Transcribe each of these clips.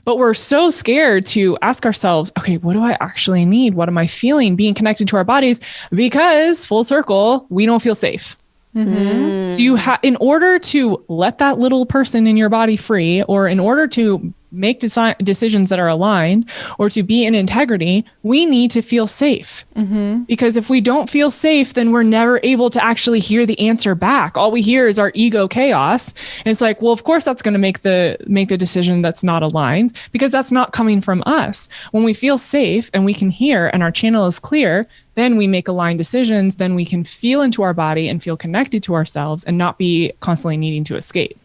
But we're so scared to ask ourselves, okay, what do I actually need? What am I feeling being connected to our bodies? Because full circle, we don't feel safe. Do you in order to let that little person in your body free, or in order to make decisions that are aligned, or to be in integrity, we need to feel safe. Because if we don't feel safe, then we're never able to actually hear the answer back. All we hear is our ego chaos. And it's like, well, of course that's going to make the decision that's not aligned, because that's not coming from us. When we feel safe and we can hear and our channel is clear, then we make aligned decisions. Then we can feel into our body and feel connected to ourselves and not be constantly needing to escape.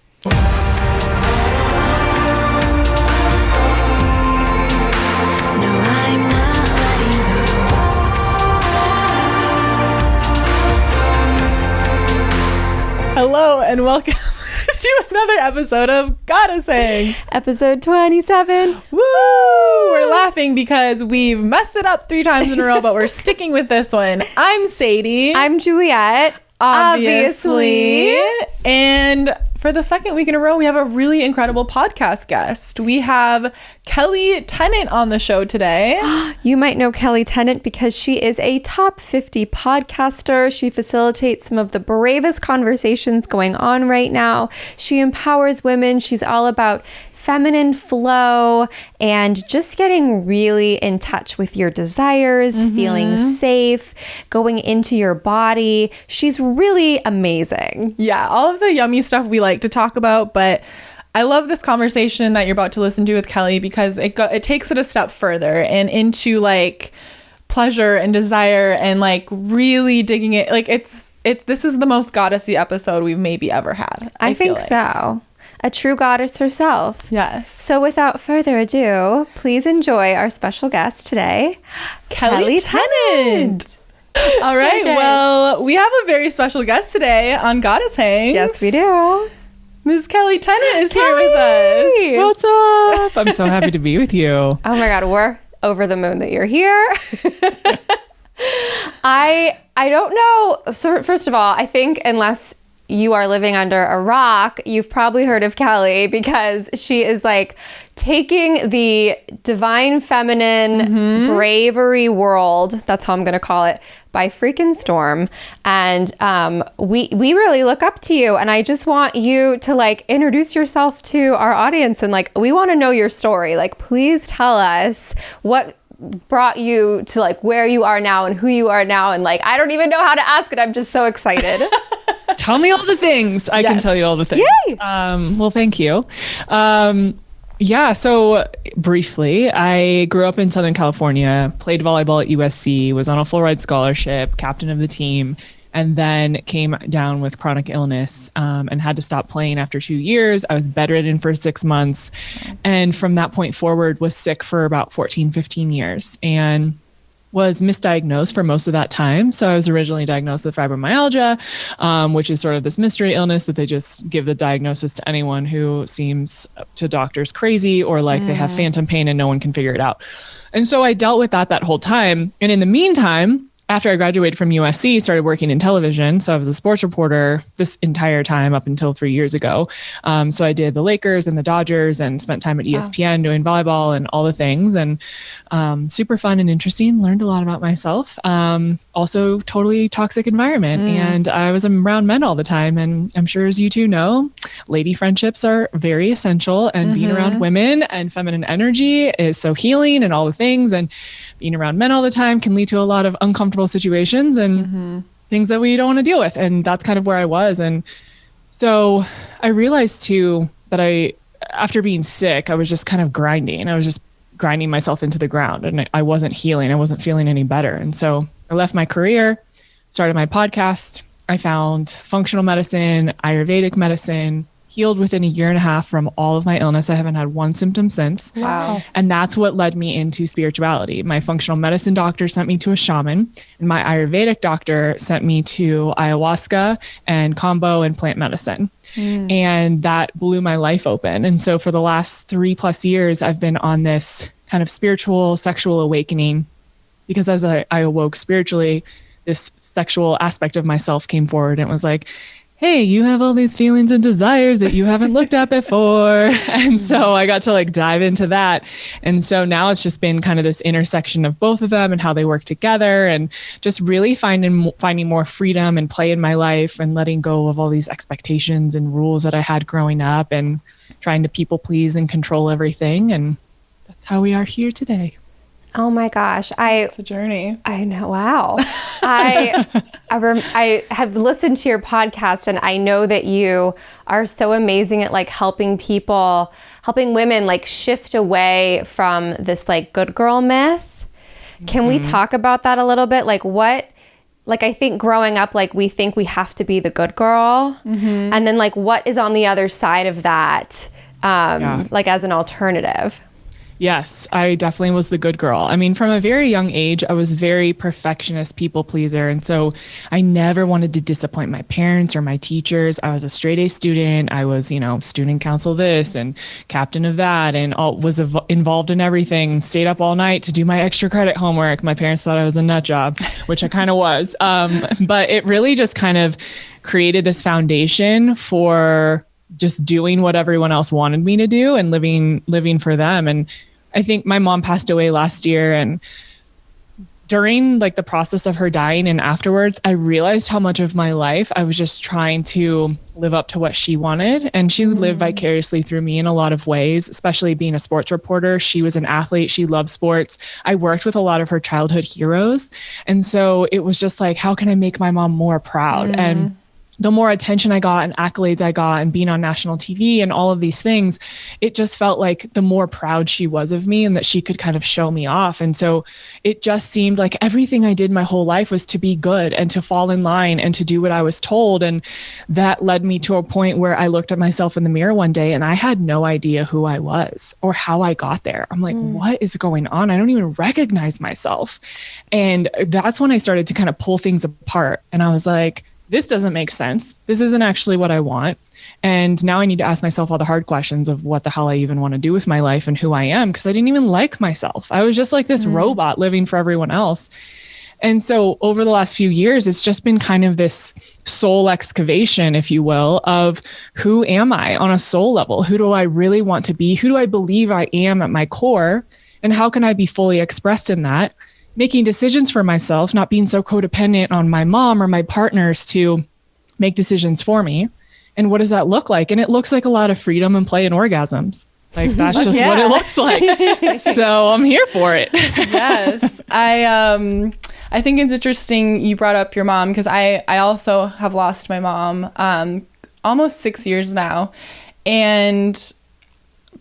Hello and welcome to another episode of Goddess Hangs. Episode 27. Woo! We're laughing because we've messed it up 3 times in a row, but we're sticking with this one. I'm Sadie. I'm Juliet. Obviously. And for the second week in a row, we have a really incredible podcast guest. We have KELLI TENNANT on the show today. You might know KELLI TENNANT because she is a top 50 podcaster. She facilitates some of the bravest conversations going on right now. She empowers women. She's all about feminine flow and just getting really in touch with your desires, feeling safe, going into your body. She's really amazing. Yeah, all of the yummy stuff we like to talk about, but I love this conversation that you're about to listen to with KELLI because it takes it a step further and into like pleasure and desire and like really digging it. Like this is the most goddessy episode we've maybe ever had. I think like. so. A true goddess herself. Yes. So without further ado, please enjoy our special guest today, KELLI TENNANT. All right. Okay. Well, we have a very special guest today on Goddess Hangs. Yes, we do. Ms. KELLI TENNANT is here with us. What's up? I'm so happy to be with you. Oh my God, we're over the moon that you're here. I don't know. So first of all, I think unless you are living under a rock, you've probably heard of KELLI because she is like taking the divine feminine bravery world, that's how I'm going to call it, by freaking storm. And we really look up to you. And I just want you to like introduce yourself to our audience. And like, we want to know your story. Like, please tell us what brought you to like where you are now and who you are now. And like, I don't even know how to ask it. I'm just so excited. Tell me all the things. I can tell you all the things. Yay! Well, thank you. So briefly, I grew up in Southern California, played volleyball at USC, was on a full ride scholarship, captain of the team, and then came down with chronic illness and had to stop playing after 2 years. I was bedridden for 6 months. And from that point forward, was sick for about 14, 15 years. And was misdiagnosed for most of that time. So I was originally diagnosed with fibromyalgia, which is sort of this mystery illness that they just give the diagnosis to anyone who seems to doctors crazy or like they have phantom pain and no one can figure it out. And so I dealt with that whole time. And in the meantime, after I graduated from USC, started working in television. So I was a sports reporter this entire time up until 3 years ago. So I did the Lakers and the Dodgers and spent time at ESPN doing volleyball and all the things. And super fun and interesting. Learned a lot about myself. Also totally toxic environment. And I was around men all the time. And I'm sure as you two know, lady friendships are very essential. And being around women and feminine energy is so healing and all the things. And being around men all the time can lead to a lot of uncomfortable situations and things that we don't want to deal with. And that's kind of where I was. And so I realized too that after being sick, I was just kind of grinding. I was just grinding myself into the ground and I wasn't healing. I wasn't feeling any better. And so I left my career, started my podcast. I found functional medicine, Ayurvedic medicine, healed within 1.5 years from all of my illness. I haven't had one symptom since. Wow. And that's what led me into spirituality. My functional medicine doctor sent me to a shaman, and my Ayurvedic doctor sent me to ayahuasca and combo and plant medicine. And that blew my life open. And so for the last 3+ years, I've been on this kind of spiritual, sexual awakening because as I awoke spiritually, this sexual aspect of myself came forward and it was like, hey, you have all these feelings and desires that you haven't looked at before. And so I got to like dive into that. And so now it's just been kind of this intersection of both of them and how they work together, and just really finding more freedom and play in my life, and letting go of all these expectations and rules that I had growing up, and trying to people please and control everything. And that's how we are here today. Oh my gosh. It's a journey. I know. Wow. I have listened to your podcast, and I know that you are so amazing at like helping women like shift away from this like good girl myth. Can we talk about that a little bit? Like I think growing up, like we think we have to be the good girl. And then like what is on the other side of that, like as an alternative? Yes, I definitely was the good girl. I mean, from a very young age, I was very perfectionist, people pleaser. And so I never wanted to disappoint my parents or my teachers. I was a straight A student. I was, student council this and captain of that, and was involved in everything, stayed up all night to do my extra credit homework. My parents thought I was a nut job, which I kind of was. But it really just kind of created this foundation for just doing what everyone else wanted me to do and living for them. And I think my mom passed away last year, and during like the process of her dying and afterwards, I realized how much of my life I was just trying to live up to what she wanted. And she lived vicariously through me in a lot of ways, especially being a sports reporter. She was an athlete. She loved sports. I worked with a lot of her childhood heroes. And so it was just like, how can I make my mom more proud? And the more attention I got and accolades I got and being on national TV and all of these things, it just felt like the more proud she was of me and that she could kind of show me off. And so it just seemed like everything I did my whole life was to be good and to fall in line and to do what I was told. And that led me to a point where I looked at myself in the mirror one day and I had no idea who I was or how I got there. I'm like, what is going on? I don't even recognize myself. And that's when I started to kind of pull things apart. And I was like, this doesn't make sense. This isn't actually what I want. And now I need to ask myself all the hard questions of what the hell I even want to do with my life and who I am, because I didn't even like myself. I was just like this robot living for everyone else. And so over the last few years, it's just been kind of this soul excavation, if you will, of who am I on a soul level? Who do I really want to be? Who do I believe I am at my core? And how can I be fully expressed in that? Making decisions for myself, not being so codependent on my mom or my partners to make decisions for me. And what does that look like? And it looks like a lot of freedom and play and orgasms. Like that's just what it looks like. So I'm here for it. Yes. I think it's interesting you brought up your mom, because I also have lost my mom almost 6 years now. And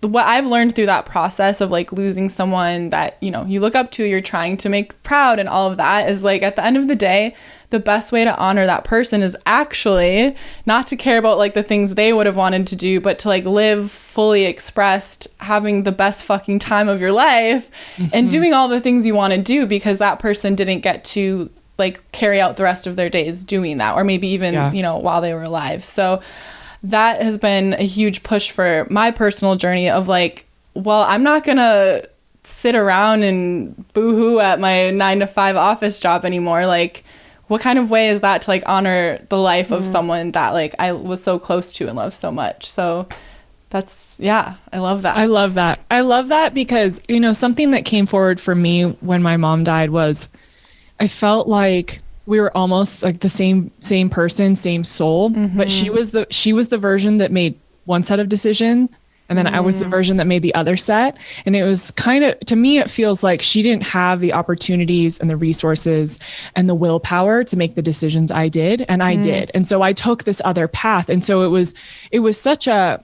what I've learned through that process of like losing someone that, you look up to, you're trying to make proud and all of that, is like at the end of the day, the best way to honor that person is actually not to care about like the things they would have wanted to do, but to like live fully expressed, having the best fucking time of your life and doing all the things you want to do, because that person didn't get to like carry out the rest of their days doing that, or maybe even, while they were alive. So that has been a huge push for my personal journey of like, well, I'm not going to sit around and boohoo at my 9-to-5 office job anymore. Like, what kind of way is that to like honor the life of someone that like I was so close to and loved so much? So that's, I love that. I love that. I love that because, something that came forward for me when my mom died was I felt like we were almost like the same person, same soul, but she was the version that made one set of decision, and then I was the version that made the other set. And it was kind of, to me, it feels like she didn't have the opportunities and the resources and the willpower to make the decisions I did, and I did. And so I took this other path. And so it was such a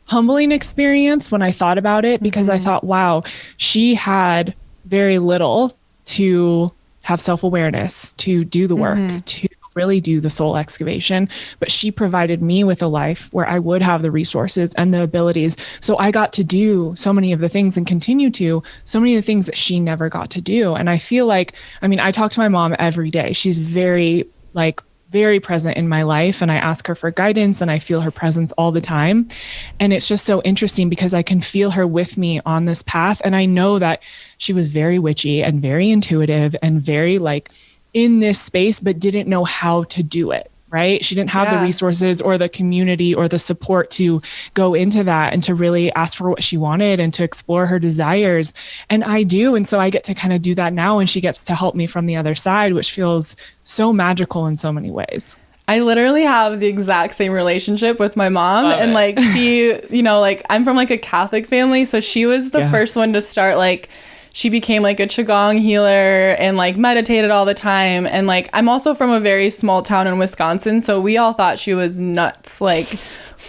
humbling experience when I thought about it, because I thought, wow, she had very little to have self-awareness, to do the work, to really do the soul excavation. But she provided me with a life where I would have the resources and the abilities. So I got to do so many of the things and continue to so many of the things that she never got to do. And I feel like, I talk to my mom every day. She's very present in my life, and I ask her for guidance, and I feel her presence all the time. And it's just so interesting because I can feel her with me on this path. And I know that she was very witchy and very intuitive and very in this space, but didn't know how to do it. right? She didn't have the resources or the community or the support to go into that and to really ask for what she wanted and to explore her desires. And I do. And so I get to kind of do that now. And she gets to help me from the other side, which feels so magical in so many ways. I literally have the exact same relationship with my mom. Love and it. like she, you know, like I'm from like a Catholic family. So she was the first one to start, like, she became like a Qigong healer and like meditated all the time. And like, I'm also from a very small town in Wisconsin. So we all thought she was nuts. Like,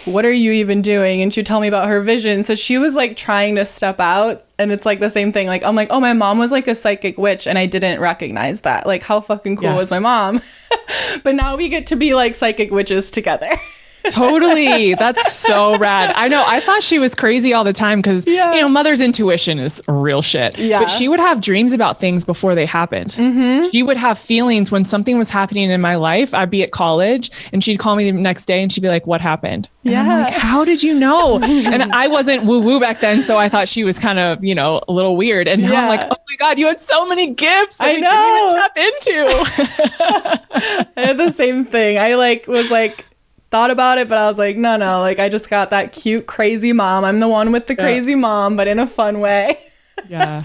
what are you even doing? And she'd tell me about her vision. So she was like trying to step out. And it's like the same thing. Like, I'm like, oh, my mom was like a psychic witch. And I didn't recognize that. Like, how fucking cool was my mom? But now we get to be like psychic witches together. Totally. That's so rad. I know. I thought she was crazy all the time because, you know, mother's intuition is real shit. Yeah. But she would have dreams about things before they happened. Mm-hmm. She would have feelings when something was happening in my life. I'd be at college and she'd call me the next day and she'd be like, what happened? And I'm like, how did you know? And I wasn't woo-woo back then. So I thought she was kind of, you know, a little weird. And now I'm like, oh my God, you had so many gifts that we didn't even tap into. I had the same thing. I like was like, thought about it, but I was like, no, like I just got that cute, crazy mom. I'm the one with the crazy mom, but in a fun way. Yeah.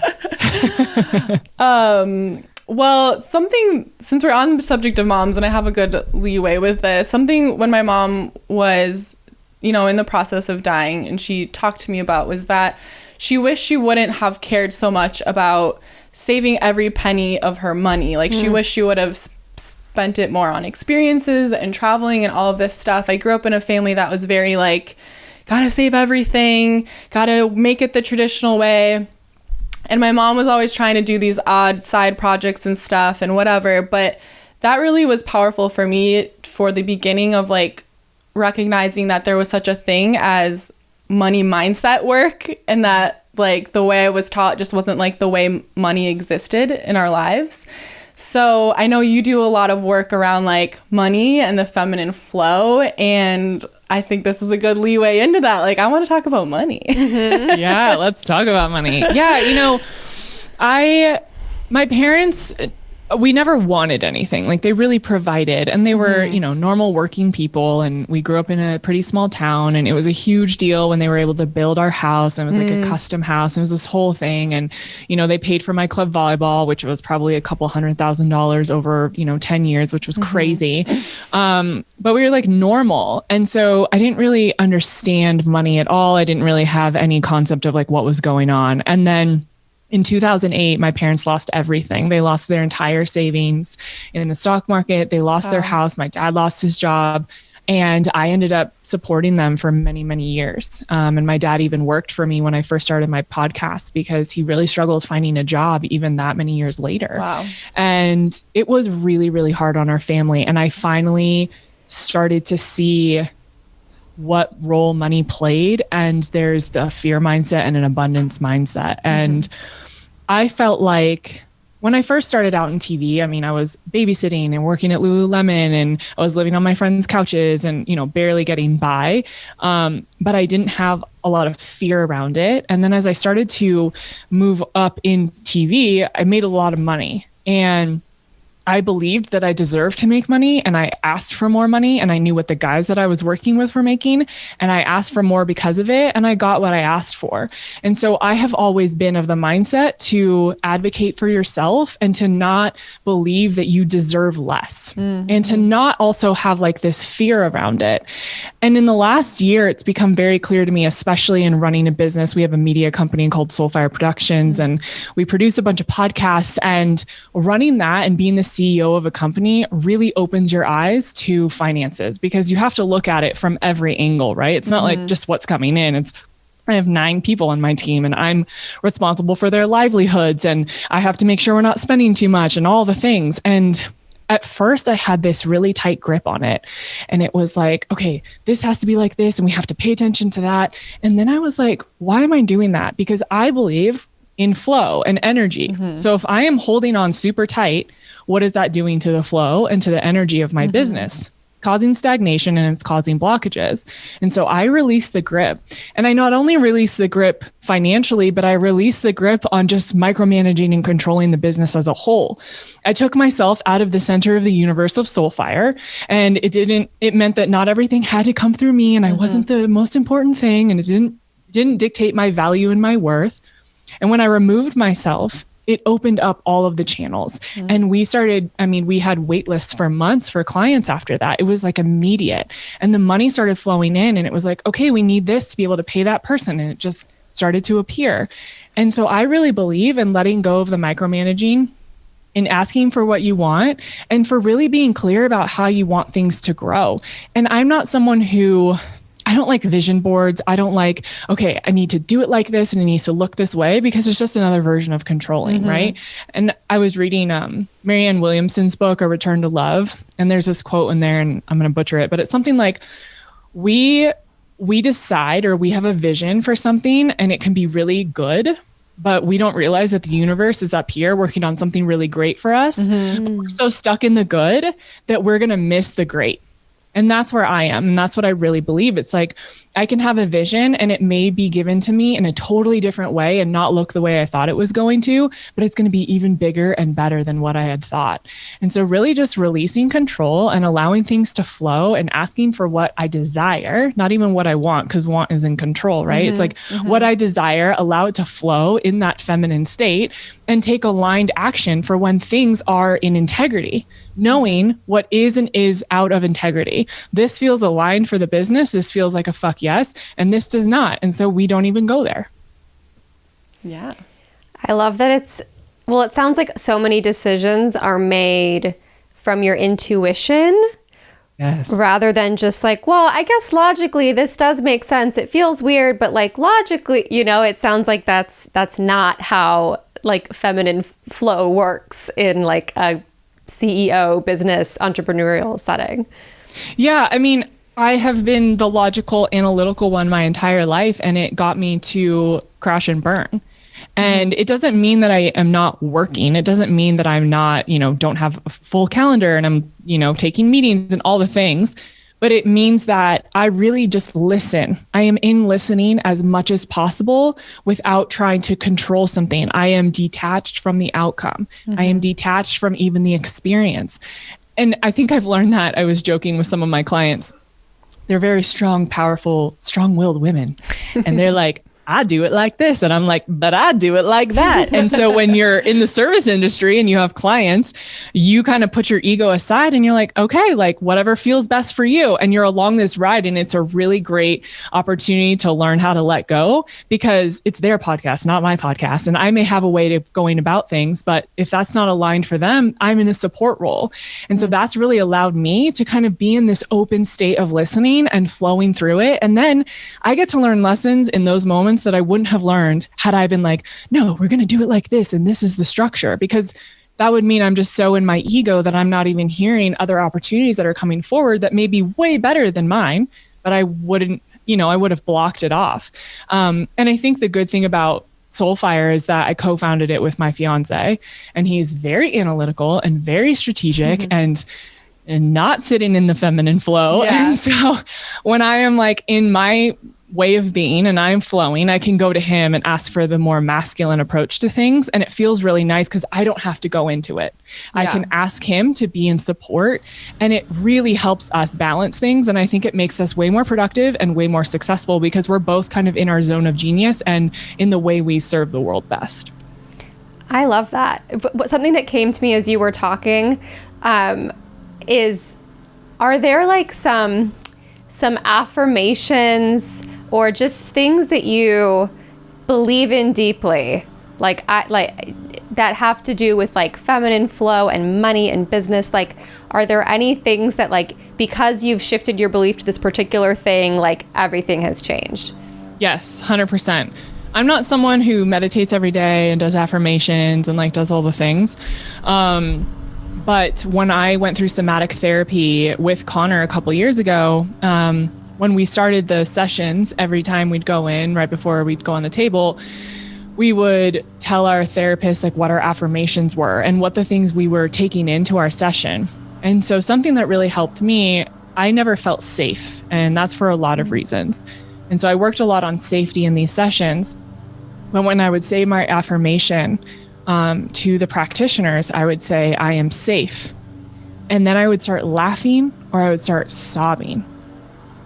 Well, something, since we're on the subject of moms, and I have a good leeway with this, something when my mom was, you know, in the process of dying and she talked to me about was that she wished she wouldn't have cared so much about saving every penny of her money. Like she wished she would have spent it more on experiences and traveling and all of this stuff. I grew up in a family that was very like, gotta save everything, gotta make it the traditional way. And my mom was always trying to do these odd side projects and stuff and whatever. But that really was powerful for me for the beginning of like recognizing that there was such a thing as money mindset work, and that like the way I was taught just wasn't like the way money existed in our lives. So I know you do a lot of work around like money and the feminine flow, and I think this is a good leeway into that. Like, I want to talk about money. Yeah, let's talk about money. Yeah, you know, my parents, we never wanted anything. Like, they really provided, and they were, you know, normal working people, and we grew up in a pretty small town, and it was a huge deal when they were able to build our house, and it was like a custom house, and it was this whole thing. And, you know, they paid for my club volleyball, which was probably a couple $100,000 over, you know, 10 years, which was crazy. But we were like normal. And so I didn't really understand money at all. I didn't really have any concept of like what was going on. And then in 2008, my parents lost everything. They lost their entire savings in the stock market. They lost their house. My dad lost his job. And I ended up supporting them for many, many years. And my dad even worked for me when I first started my podcast because he really struggled finding a job even that many years later. Wow. And it was really, really hard on our family. And I finally started to see what role money played. And there's the fear mindset and an abundance mindset. And I felt like when I first started out in TV, I mean, I was babysitting and working at Lululemon, and I was living on my friends' couches and, you know, barely getting by. But I didn't have a lot of fear around it. And then as I started to move up in TV, I made a lot of money, and I believed that I deserved to make money, and I asked for more money, and I knew what the guys that I was working with were making, and I asked for more because of it, and I got what I asked for. And so I have always been of the mindset to advocate for yourself and to not believe that you deserve less, and to not also have like this fear around it. And in the last year, it's become very clear to me, especially in running a business. We have a media company called Soulfire Productions, and we produce a bunch of podcasts, and running that and being the CEO of a company really opens your eyes to finances, because you have to look at it from every angle, right? It's not like just what's coming in. It's I have 9 people on my team, and I'm responsible for their livelihoods, and I have to make sure we're not spending too much and all the things. And at first I had this really tight grip on it, and it was like, okay, this has to be like this, and we have to pay attention to that. And then I was like, why am I doing that? Because I believe in flow and energy. So if I am holding on super tight, what is that doing to the flow and to the energy of my business? causing stagnation and it's causing blockages. And so I released the grip. And I not only released the grip financially, but I released the grip on just micromanaging and controlling the business as a whole. I took myself out of the center of the universe of Soulfire, and it meant that not everything had to come through me, and I wasn't the most important thing, and it didn't dictate my value and my worth. And when I removed myself, it opened up all of the channels. And we had wait lists for months for clients after that. It was like immediate. And the money started flowing in, and it was like, okay, we need this to be able to pay that person. And it just started to appear. And so I really believe in letting go of the micromanaging, in asking for what you want, and for really being clear about how you want things to grow. And I'm not someone who, I don't like vision boards. I don't like, okay, I need to do it like this and it needs to look this way, because it's just another version of controlling, right? And I was reading Marianne Williamson's book, A Return to Love, and there's this quote in there, and I'm going to butcher it, but it's something like, we decide, or we have a vision for something, and it can be really good, but we don't realize that the universe is up here working on something really great for us. We're so stuck in the good that we're going to miss the great. And that's where I am. And that's what I really believe. It's like, I can have a vision and it may be given to me in a totally different way and not look the way I thought it was going to, but it's going to be even bigger and better than what I had thought. And so really just releasing control and allowing things to flow and asking for what I desire, not even what I want, because want is in control, right? It's like what I desire, allow it to flow in that feminine state, and take aligned action for when things are in integrity, knowing what is and is out of integrity. This feels aligned for the business. This feels like a fuck yes. And this does not. And so we don't even go there. Yeah. I love that it sounds like so many decisions are made from your intuition. Yes. Rather than just like, well, I guess logically this does make sense. It feels weird, but like logically, it sounds like that's not how like feminine flow works in like a CEO business entrepreneurial setting. Yeah. I mean, I have been the logical, analytical one my entire life, and it got me to crash and burn. And it doesn't mean that I am not working. It doesn't mean that I'm not, don't have a full calendar and I'm, taking meetings and all the things. But it means that I really just listen. I am in listening as much as possible without trying to control something. I am detached from the outcome. I am detached from even the experience. And I think I've learned that. I was joking with some of my clients. They're very strong, powerful, strong-willed women. And they're like, I do it like this. And I'm like, but I do it like that. And so when you're in the service industry and you have clients, you kind of put your ego aside and you're like, okay, like whatever feels best for you. And you're along this ride, and it's a really great opportunity to learn how to let go, because it's their podcast, not my podcast. And I may have a way of going about things, but if that's not aligned for them, I'm in a support role. And so that's really allowed me to kind of be in this open state of listening and flowing through it. And then I get to learn lessons in those moments that I wouldn't have learned had I been like, no, we're going to do it like this, and this is the structure, because that would mean I'm just so in my ego that I'm not even hearing other opportunities that are coming forward that may be way better than mine, but I wouldn't, I would have blocked it off. And I think the good thing about Soulfire is that I co-founded it with my fiance, and he's very analytical and very strategic and not sitting in the feminine flow. Yeah. And so when I am like in my way of being and I'm flowing, I can go to him and ask for the more masculine approach to things. And it feels really nice because I don't have to go into it. I can ask him to be in support, and it really helps us balance things. And I think it makes us way more productive and way more successful because we're both kind of in our zone of genius and in the way we serve the world best. I love that. Something that came to me as you were talking is, are there like some affirmations or just things that you believe in deeply, like that have to do with like feminine flow and money and business? Like, are there any things that like, because you've shifted your belief to this particular thing, like everything has changed? Yes, 100%. I'm not someone who meditates every day and does affirmations and like does all the things. But when I went through somatic therapy with Connor a couple years ago, when we started the sessions, every time we'd go in, right before we'd go on the table, we would tell our therapist like what our affirmations were and what the things we were taking into our session. And so something that really helped me I never felt safe. And that's for a lot of reasons. And so I worked a lot on safety in these sessions. But when I would say my affirmation to the practitioners, I would say, I am safe. And then I would start laughing or I would start sobbing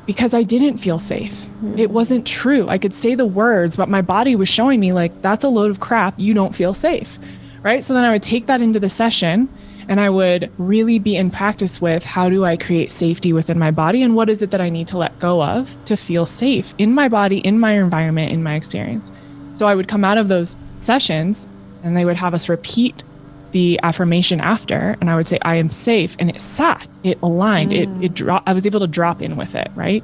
because I didn't feel safe. It wasn't true. I could say the words, but my body was showing me like, that's a load of crap. You don't feel safe, right? So then I would take that into the session and I would really be in practice with how do I create safety within my body and what is it that I need to let go of to feel safe in my body, in my environment, in my experience. So I would come out of those sessions and they would have us repeat the affirmation after, and I would say, I am safe. And it sat, it aligned, I was able to drop in with it, right?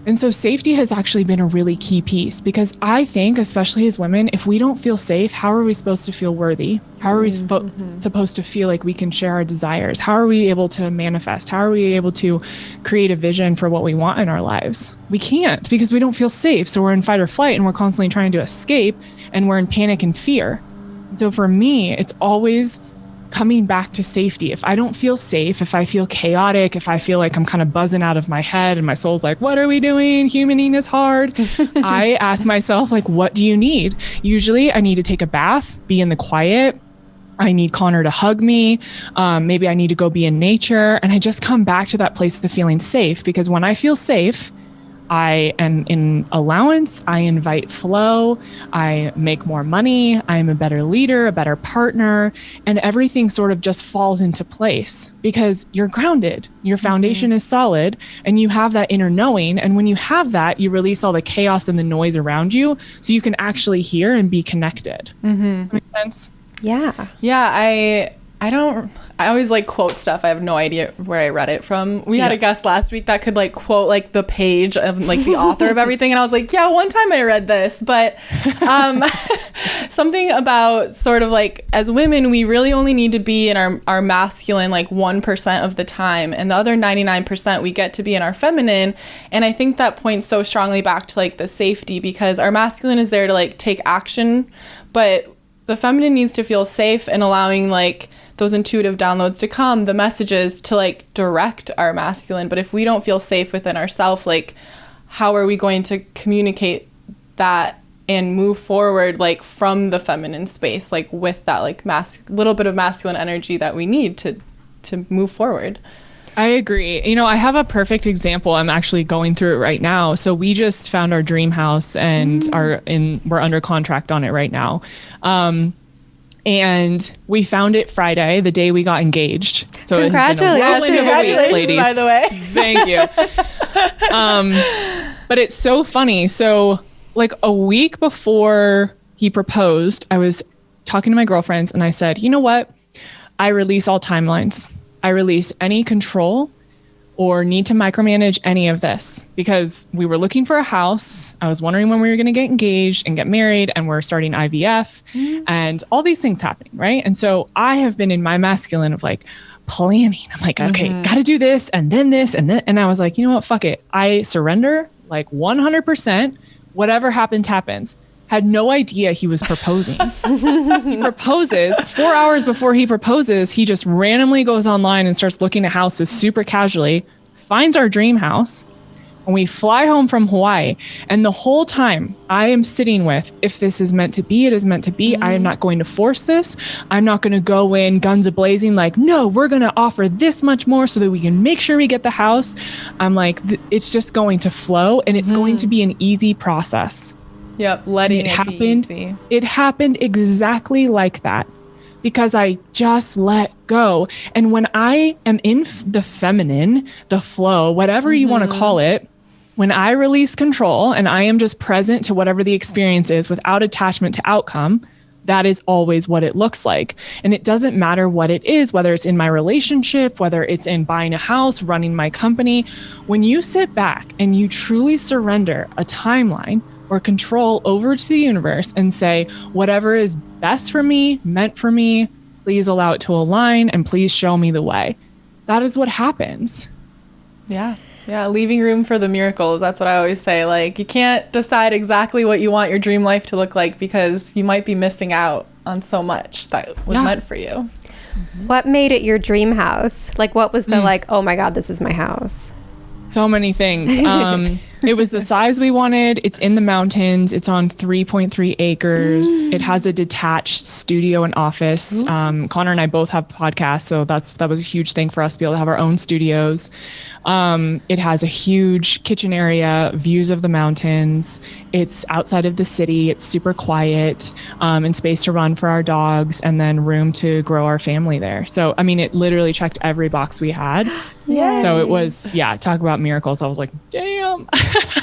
And so safety has actually been a really key piece because I think, especially as women, if we don't feel safe, how are we supposed to feel worthy? How are we supposed to feel like we can share our desires? How are we able to manifest? How are we able to create a vision for what we want in our lives? We can't because we don't feel safe. So we're in fight or flight and we're constantly trying to escape and we're in panic and fear. So for me, it's always coming back to safety. If I don't feel safe, if I feel chaotic, if I feel like I'm kind of buzzing out of my head and my soul's like, what are we doing? Humaning is hard. I ask myself, like, what do you need? Usually I need to take a bath, be in the quiet. I need Connor to hug me. Maybe I need to go be in nature. And I just come back to that place of feeling safe because when I feel safe, I am in allowance, I invite flow, I make more money, I'm a better leader, a better partner, and everything sort of just falls into place because you're grounded, your foundation is solid, and you have that inner knowing. And when you have that, you release all the chaos and the noise around you so you can actually hear and be connected. Does that make sense? Yeah. Yeah, I always like quote stuff. I have no idea where I read it from. We had a guest last week that could like quote like the page of like the author of everything. And I was like, yeah, one time I read this, but something about sort of like as women, we really only need to be in our masculine like 1% of the time. And the other 99% we get to be in our feminine. And I think that points so strongly back to like the safety because our masculine is there to like take action, but the feminine needs to feel safe and allowing like those intuitive downloads to come, the messages to like direct our masculine. But if we don't feel safe within ourselves, like how are we going to communicate that and move forward like from the feminine space, like with that like little bit of masculine energy that we need to move forward? I agree. You know, I have a perfect example. I'm actually going through it right now. So we just found our dream house and we're under contract on it right now. And we found it Friday, the day we got engaged. So congratulations, ladies. By the way. Thank you. But it's so funny. So like a week before he proposed, I was talking to my girlfriends and I said, you know what? I release all timelines. I release any control or need to micromanage any of this because we were looking for a house. I was wondering when we were going to get engaged and get married, and we're starting IVF and all these things happening, right? And so I have been in my masculine of like planning. I'm like, okay, got to do this and then this and then. And I was like, you know what? Fuck it. I surrender like 100%. Whatever happens, happens. Had no idea he was proposing. He proposes 4 hours before he proposes. He just randomly goes online and starts looking at houses super casually, finds our dream house, and we fly home from Hawaii. And the whole time I am sitting with, if this is meant to be, it is meant to be. I am not going to force this. I'm not going to go in guns a-blazing like, no, we're going to offer this much more so that we can make sure we get the house. I'm like, it's just going to flow and it's going to be an easy process. Yep, letting it happen. Be easy. It happened exactly like that because I just let go. And when I am in the feminine, the flow, whatever you want to call it, when I release control and I am just present to whatever the experience is without attachment to outcome, that is always what it looks like. And it doesn't matter what it is, whether it's in my relationship, whether it's in buying a house, running my company. When you sit back and you truly surrender a timeline or control over to the universe and say, whatever is best for me, meant for me, please allow it to align and please show me the way. That is what happens. Yeah. Yeah. Leaving room for the miracles. That's what I always say. Like, you can't decide exactly what you want your dream life to look like because you might be missing out on so much that was meant for you. What made it your dream house? Like, what was the like, oh my God, this is my house? So many things. It was the size we wanted. It's in the mountains. It's on 3.3 acres. It has a detached studio and office. Connor and I both have podcasts, so that was a huge thing for us to be able to have our own studios. It has a huge kitchen area, views of the mountains. It's outside of the city. It's super quiet, and space to run for our dogs, and then room to grow our family there. So, I mean, it literally checked every box we had. Yay. So it was, talk about miracles. I was like, damn.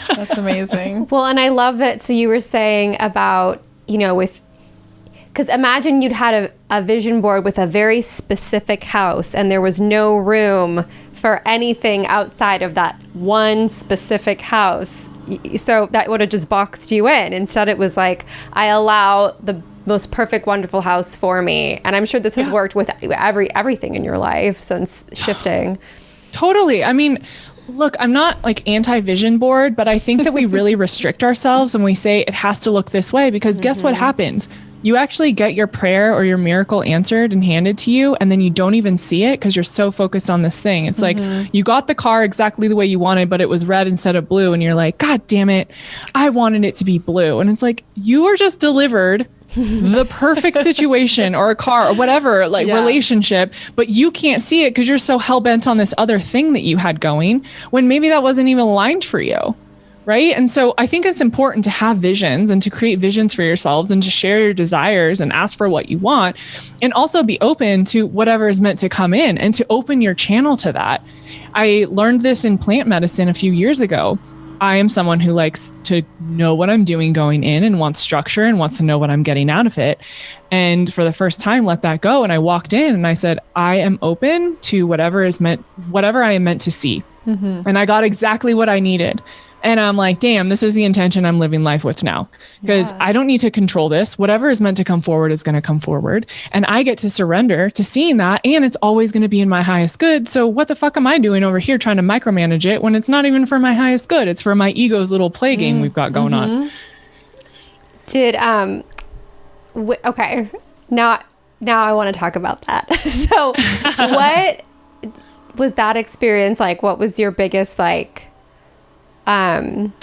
That's amazing. Well, and I love that. So you were saying about, because imagine you'd had a vision board with a very specific house and there was no room for anything outside of that one specific house. So that would have just boxed you in. Instead, it was like, I allow the most perfect, wonderful house for me. And I'm sure this has worked with everything in your life since shifting. Totally. I mean, look, I'm not like anti-vision board, but I think that we really restrict ourselves when we say it has to look this way, because guess what happens? You actually get your prayer or your miracle answered and handed to you, and then you don't even see it because you're so focused on this thing. It's like you got the car exactly the way you wanted, but it was red instead of blue. And you're like, God damn it, I wanted it to be blue. And it's like, you were just delivered the perfect situation or a car or whatever, like relationship, but you can't see it because you're so hell-bent on this other thing that you had going when maybe that wasn't even aligned for you. Right. And so I think it's important to have visions and to create visions for yourselves and to share your desires and ask for what you want, and also be open to whatever is meant to come in and to open your channel to that. I learned this in plant medicine a few years ago. I am someone who likes to know what I'm doing going in and wants structure and wants to know what I'm getting out of it. And for the first time, let that go. And I walked in and I said, I am open to whatever I am meant to see. And I got exactly what I needed. And I'm like, damn, this is the intention I'm living life with now, because I don't need to control this. Whatever is meant to come forward is going to come forward. And I get to surrender to seeing that. And it's always going to be in my highest good. So what the fuck am I doing over here trying to micromanage it when it's not even for my highest good? It's for my ego's little play game we've got going on. Did, okay. Now I want to talk about that. So what was that experience like? What was your biggest, like,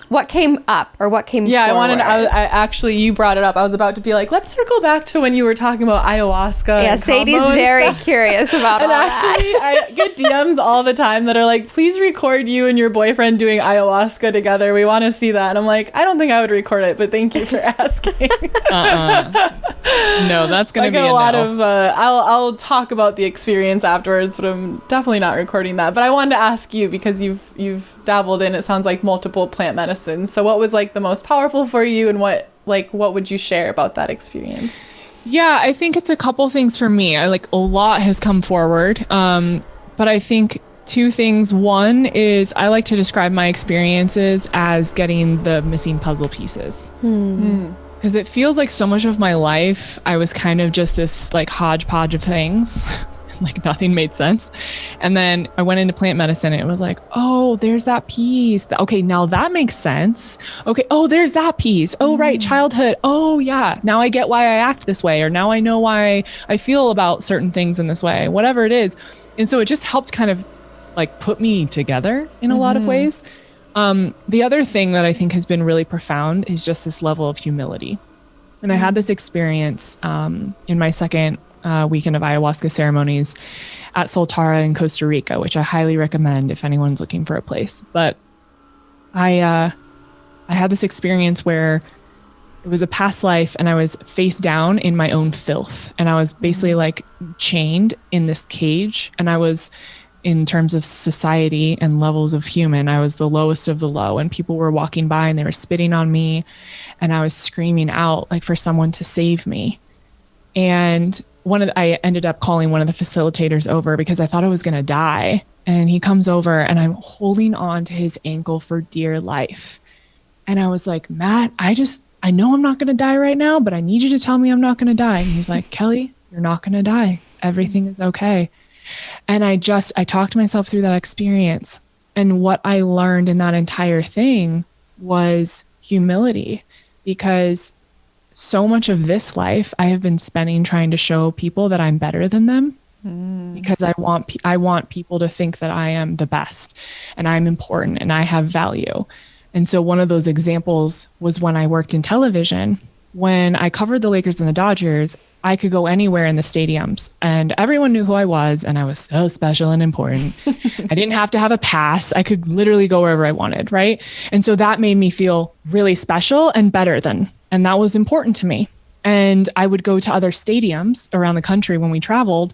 what came up or what came forward? I actually, you brought it up. I was about to be like, let's circle back to when you were talking about ayahuasca. Yeah, Sadie's very curious about and all actually, that. I get DMs all the time that are like, please record you and your boyfriend doing ayahuasca together. We want to see that. And I'm like, I don't think I would record it, but thank you for asking. No, that's going to be a lot of, I'll talk about the experience afterwards, but I'm definitely not recording that. But I wanted to ask you, because you've dabbled in, it sounds like, multiple plant medicines. So what was like the most powerful for you, and what would you share about that experience? Yeah, I think it's a couple things for me. A lot has come forward. But I think two things. One is I like to describe my experiences as getting the missing puzzle pieces. Because it feels like so much of my life, I was kind of just this like hodgepodge of things. Like nothing made sense. And then I went into plant medicine and it was like, oh, there's that piece. Okay, now that makes sense. Okay, oh, there's that piece. Oh, right, childhood. Oh, yeah, now I get why I act this way, or now I know why I feel about certain things in this way, whatever it is. And so it just helped kind of like put me together in a lot of ways. The other thing that I think has been really profound is just this level of humility. And I had this experience in my second weekend of ayahuasca ceremonies at Soltara in Costa Rica, which I highly recommend if anyone's looking for a place. But I had this experience where it was a past life and I was face down in my own filth. And I was basically like chained in this cage. And I was, in terms of society and levels of human, I was the lowest of the low. And people were walking by and they were spitting on me. And I was screaming out like for someone to save me. And I ended up calling one of the facilitators over because I thought I was going to die. And he comes over and I'm holding on to his ankle for dear life. And I was like, Matt, I know I'm not going to die right now, but I need you to tell me I'm not going to die. And he's like, Kelly, you're not going to die. Everything is okay. And I talked myself through that experience. And what I learned in that entire thing was humility, because so much of this life I have been spending trying to show people that I'm better than them because I want people to think that I am the best and I'm important and I have value. And so one of those examples was when I worked in television. When I covered the Lakers and the Dodgers, I could go anywhere in the stadiums and everyone knew who I was and I was so special and important. I didn't have to have a pass. I could literally go wherever I wanted, right? And so that made me feel really special and better than, and that was important to me. And I would go to other stadiums around the country when we traveled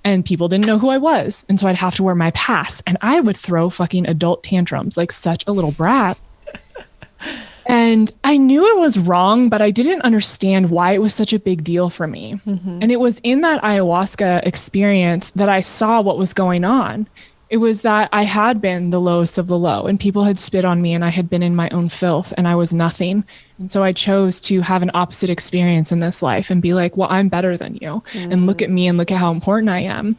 and people didn't know who I was. And so I'd have to wear my pass and I would throw fucking adult tantrums like such a little brat. And I knew it was wrong, but I didn't understand why it was such a big deal for me. And it was in that ayahuasca experience that I saw what was going on. It was that I had been the lowest of the low and people had spit on me and I had been in my own filth and I was nothing. And so I chose to have an opposite experience in this life and be like, well, I'm better than you. And look at me and look at how important I am.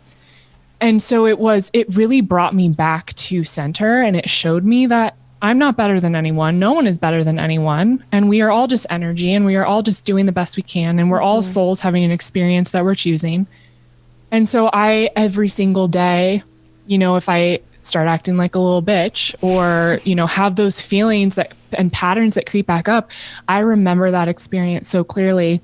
And so it really brought me back to center and it showed me that I'm not better than anyone. No one is better than anyone. And we are all just energy and we are all just doing the best we can. And we're all souls having an experience that we're choosing. And so every single day, if I start acting like a little bitch or, have those feelings and patterns that creep back up, I remember that experience so clearly.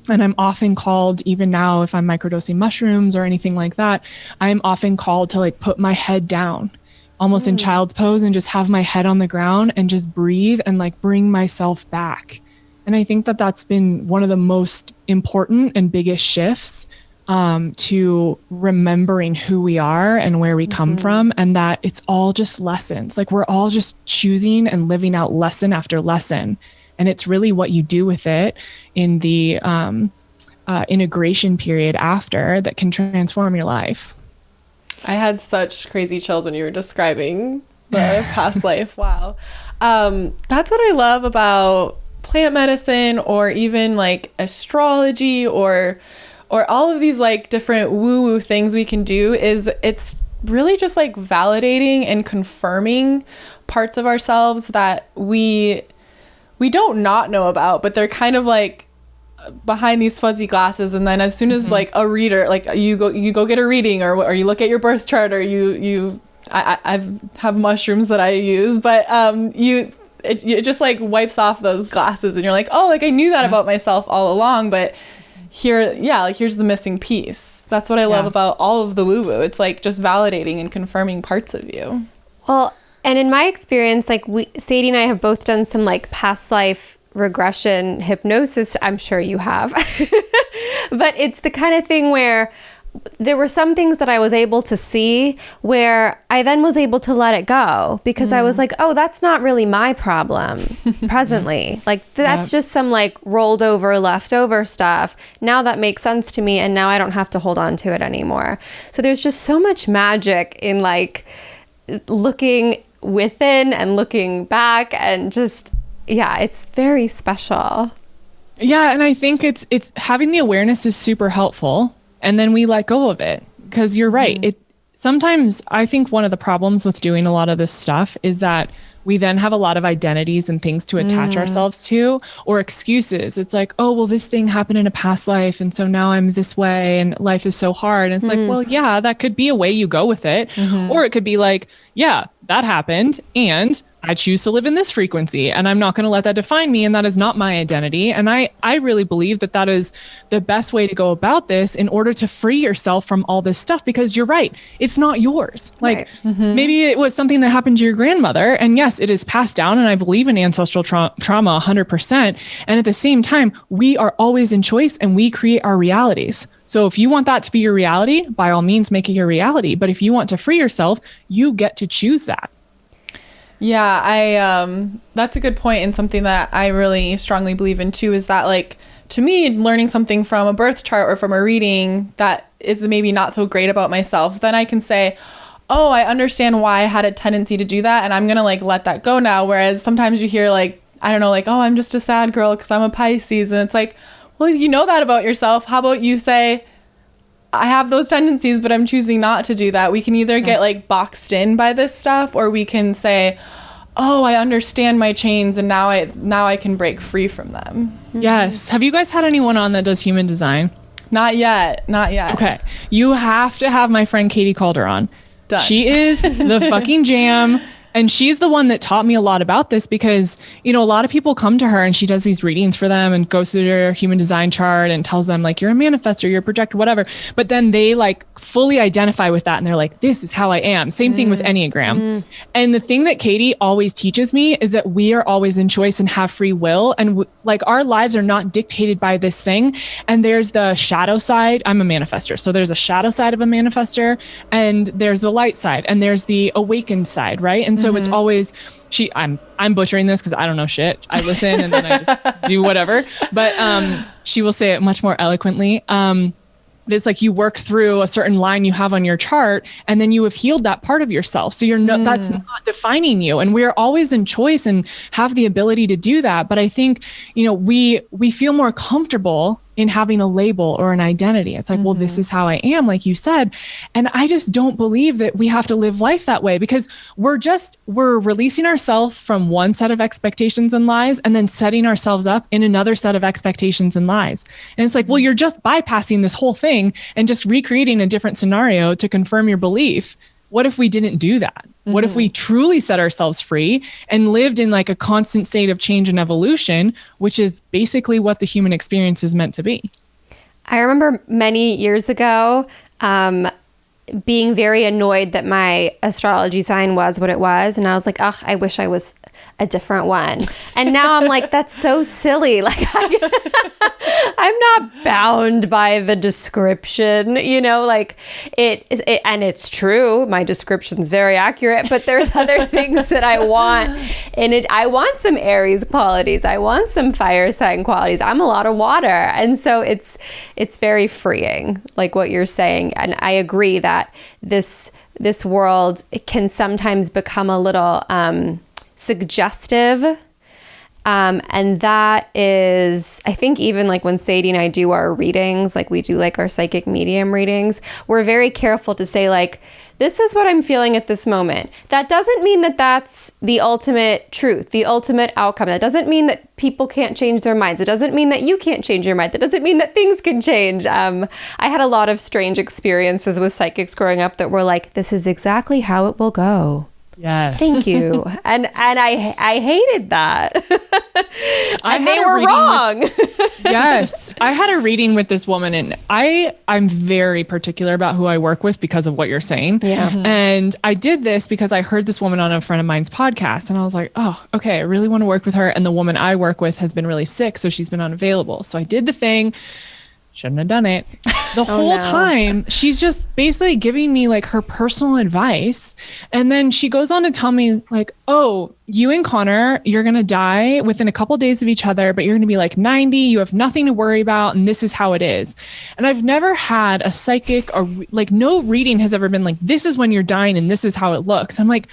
And I'm often called, even now, if I'm microdosing mushrooms or anything like that, I'm often called to put my head down almost in child's pose and just have my head on the ground and just breathe and bring myself back. And I think that that's been one of the most important and biggest shifts to remembering who we are and where we come from, and that it's all just lessons. We're all just choosing and living out lesson after lesson. And it's really what you do with it in the integration period after that can transform your life. I had such crazy chills when you were describing the past life. Wow. That's what I love about plant medicine or even astrology or all of these different woo-woo things we can do is it's really just validating and confirming parts of ourselves that we don't not know about, but they're kind of behind these fuzzy glasses. And then as soon as a reader, you go get a reading or you look at your birth chart or I have mushrooms that I use, but it just wipes off those glasses and you're like, oh, I knew that about myself all along, but here's the missing piece. That's what I love about all of the woo-woo. It's just validating and confirming parts of you. Well, and in my experience, Sadie and I have both done some past life regression hypnosis. I'm sure you have. But it's the kind of thing where there were some things that I was able to see where I then was able to let it go because I was oh, that's not really my problem presently. That's just some rolled over, leftover stuff. Now that makes sense to me and now I don't have to hold on to it anymore. So there's just so much magic in looking within and looking back and just it's very special. Yeah, and I think it's having the awareness is super helpful, and then we let go of it because you're right. Sometimes I think one of the problems with doing a lot of this stuff is that we then have a lot of identities and things to attach ourselves to or excuses. It's oh, well, this thing happened in a past life. And so now I'm this way and life is so hard. And it's well, yeah, that could be a way you go with it. Or it could be yeah, that happened. And I choose to live in this frequency and I'm not going to let that define me. And that is not my identity. And I really believe that that is the best way to go about this in order to free yourself from all this stuff, because you're right. It's not yours. Maybe it was something that happened to your grandmother. And yes, it is passed down. And I believe in ancestral trauma 100%. And at the same time, we are always in choice and we create our realities. So if you want that to be your reality, by all means, make it your reality. But if you want to free yourself, you get to choose that. Yeah, that's a good point, and something that I really strongly believe in too is that to me, learning something from a birth chart or from a reading that is maybe not so great about myself, then I can say, oh, I understand why I had a tendency to do that, and I'm gonna let that go now. Whereas sometimes you hear I don't know, oh, I'm just a sad girl because I'm a Pisces, and it's well, you know that about yourself. How about you say, I have those tendencies, but I'm choosing not to do that. We can either get boxed in by this stuff, or we can say, oh, I understand my chains and now I can break free from them. Yes. Have you guys had anyone on that does human design? Not yet. Okay. You have to have my friend Katie Calder on. Done. She is the fucking jam. And she's the one that taught me a lot about this because, you know, a lot of people come to her and she does these readings for them and goes through their human design chart and tells them like, you're a manifestor, you're a projector, whatever. But then they like fully identify with that. And they're like, this is how I am. Same thing with Enneagram. And the thing that Katie always teaches me is that we are always in choice and have free will. And like our lives are not dictated by this thing. And there's the shadow side. I'm a manifestor. So there's a shadow side of a manifestor and there's the light side and there's the awakened side. Right. And so it's always I'm butchering this because I don't know shit. I listen and then I just do whatever. But she will say it much more eloquently. It's like you work through a certain line you have on your chart and then you have healed that part of yourself. So you're no, that's not defining you. And we're always in choice and have the ability to do that. But I think, you know, we feel more comfortable in having a label or an identity. It's like, well, this is how I am, like you said. And I just don't believe that we have to live life that way because we're releasing ourselves from one set of expectations and lies and then setting ourselves up in another set of expectations and lies. And it's like, well, you're just bypassing this whole thing and just recreating a different scenario to confirm your belief. What if we didn't do that? What if we truly set ourselves free and lived in like a constant state of change and evolution, which is basically what the human experience is meant to be? I remember many years ago being very annoyed that my astrology sign was what it was. And I was like, ugh, I wish I was a different one. And now I'm like, that's so silly. Like I'm not bound by the description, you know, like and it's true. My description's very accurate, but there's other things that I want in it. I want some Aries qualities. I want some fire sign qualities. I'm a lot of water. And so it's very freeing, like what you're saying. And I agree that this world can sometimes become a little suggestive. And that is, I think even like when Sadie and I do our readings, like we do like our psychic medium readings, we're very careful to say like, this is what I'm feeling at this moment. That doesn't mean that that's the ultimate truth, the ultimate outcome. That doesn't mean that people can't change their minds. It doesn't mean that you can't change your mind. That doesn't mean that things can change. I had a lot of strange experiences with psychics growing up that were like, this is exactly how it will go. Yes. Thank you. And I hated that. And they were wrong. Yes. I had a reading with this woman and I'm very particular about who I work with because of what you're saying. Yeah. And I did this because I heard this woman on a friend of mine's podcast and I was like, oh, okay, I really want to work with her. And the woman I work with has been really sick. So she's been unavailable. So I did the thing. Shouldn't have done it. The whole time, she's just basically giving me like her personal advice. And then she goes on to tell me like, oh, you and Connor, you're going to die within a couple days of each other, but you're going to be like 90. You have nothing to worry about. And this is how it is. And I've never had a psychic or like no reading has ever been like, this is when you're dying and this is how it looks. I'm like,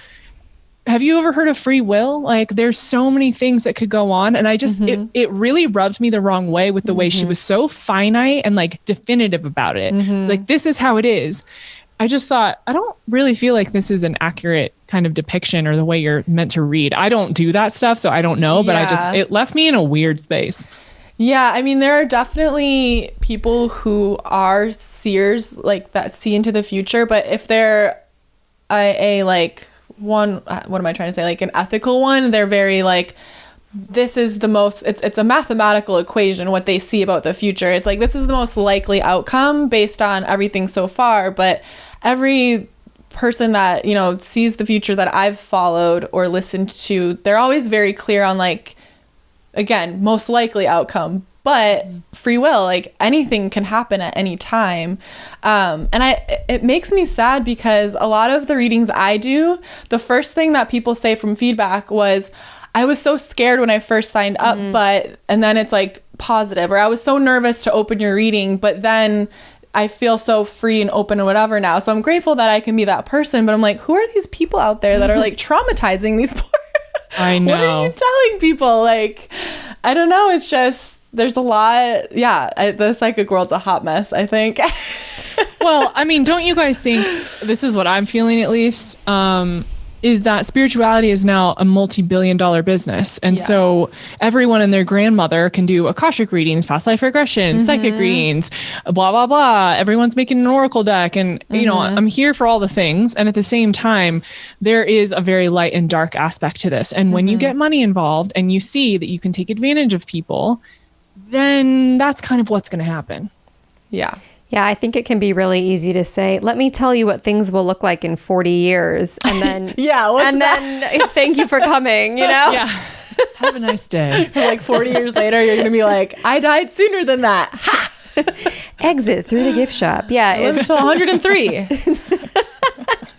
have you ever heard of free will? Like there's so many things that could go on. And I just, it really rubbed me the wrong way with the way she was so finite and like definitive about it. Like, this is how it is. I just thought, I don't really feel like this is an accurate kind of depiction or the way you're meant to read. I don't do that stuff. So I don't know, but it left me in a weird space. Yeah, I mean, there are definitely people who are seers like that see into the future, but if they're a like, one, what am I trying to say? Like an ethical one, they're very like, this is the most, it's a mathematical equation, what they see about the future. It's like, this is the most likely outcome based on everything so far. But every person that, you know, sees the future that I've followed or listened to, they're always very clear on like, again, most likely outcome. But free will, like anything can happen at any time. And it makes me sad because a lot of the readings I do, the first thing that people say from feedback was, I was so scared when I first signed up, and then it's like positive, or I was so nervous to open your reading, but then I feel so free and open and whatever now. So I'm grateful that I can be that person, but I'm like, who are these people out there that are like traumatizing these poor I know. What are you telling people? Like, I don't know. It's just, there's a lot. Yeah. The psychic world's a hot mess, I think. Well, I mean, don't you guys think, this is what I'm feeling at least, is that spirituality is now a multi-billion-dollar business. And so everyone and their grandmother can do Akashic readings, past life regression, psychic readings, blah, blah, blah. Everyone's making an oracle deck. And, you know, I'm here for all the things. And at the same time, there is a very light and dark aspect to this. And when you get money involved and you see that you can take advantage of people, then that's kind of what's going to happen. Yeah. Yeah, I think it can be really easy to say, let me tell you what things will look like in 40 years. And then, then thank you for coming, you know? Yeah. Have a nice day. Like 40 years later, you're going to be like, I died sooner than that. Ha! Exit through the gift shop. Yeah. I live until 103.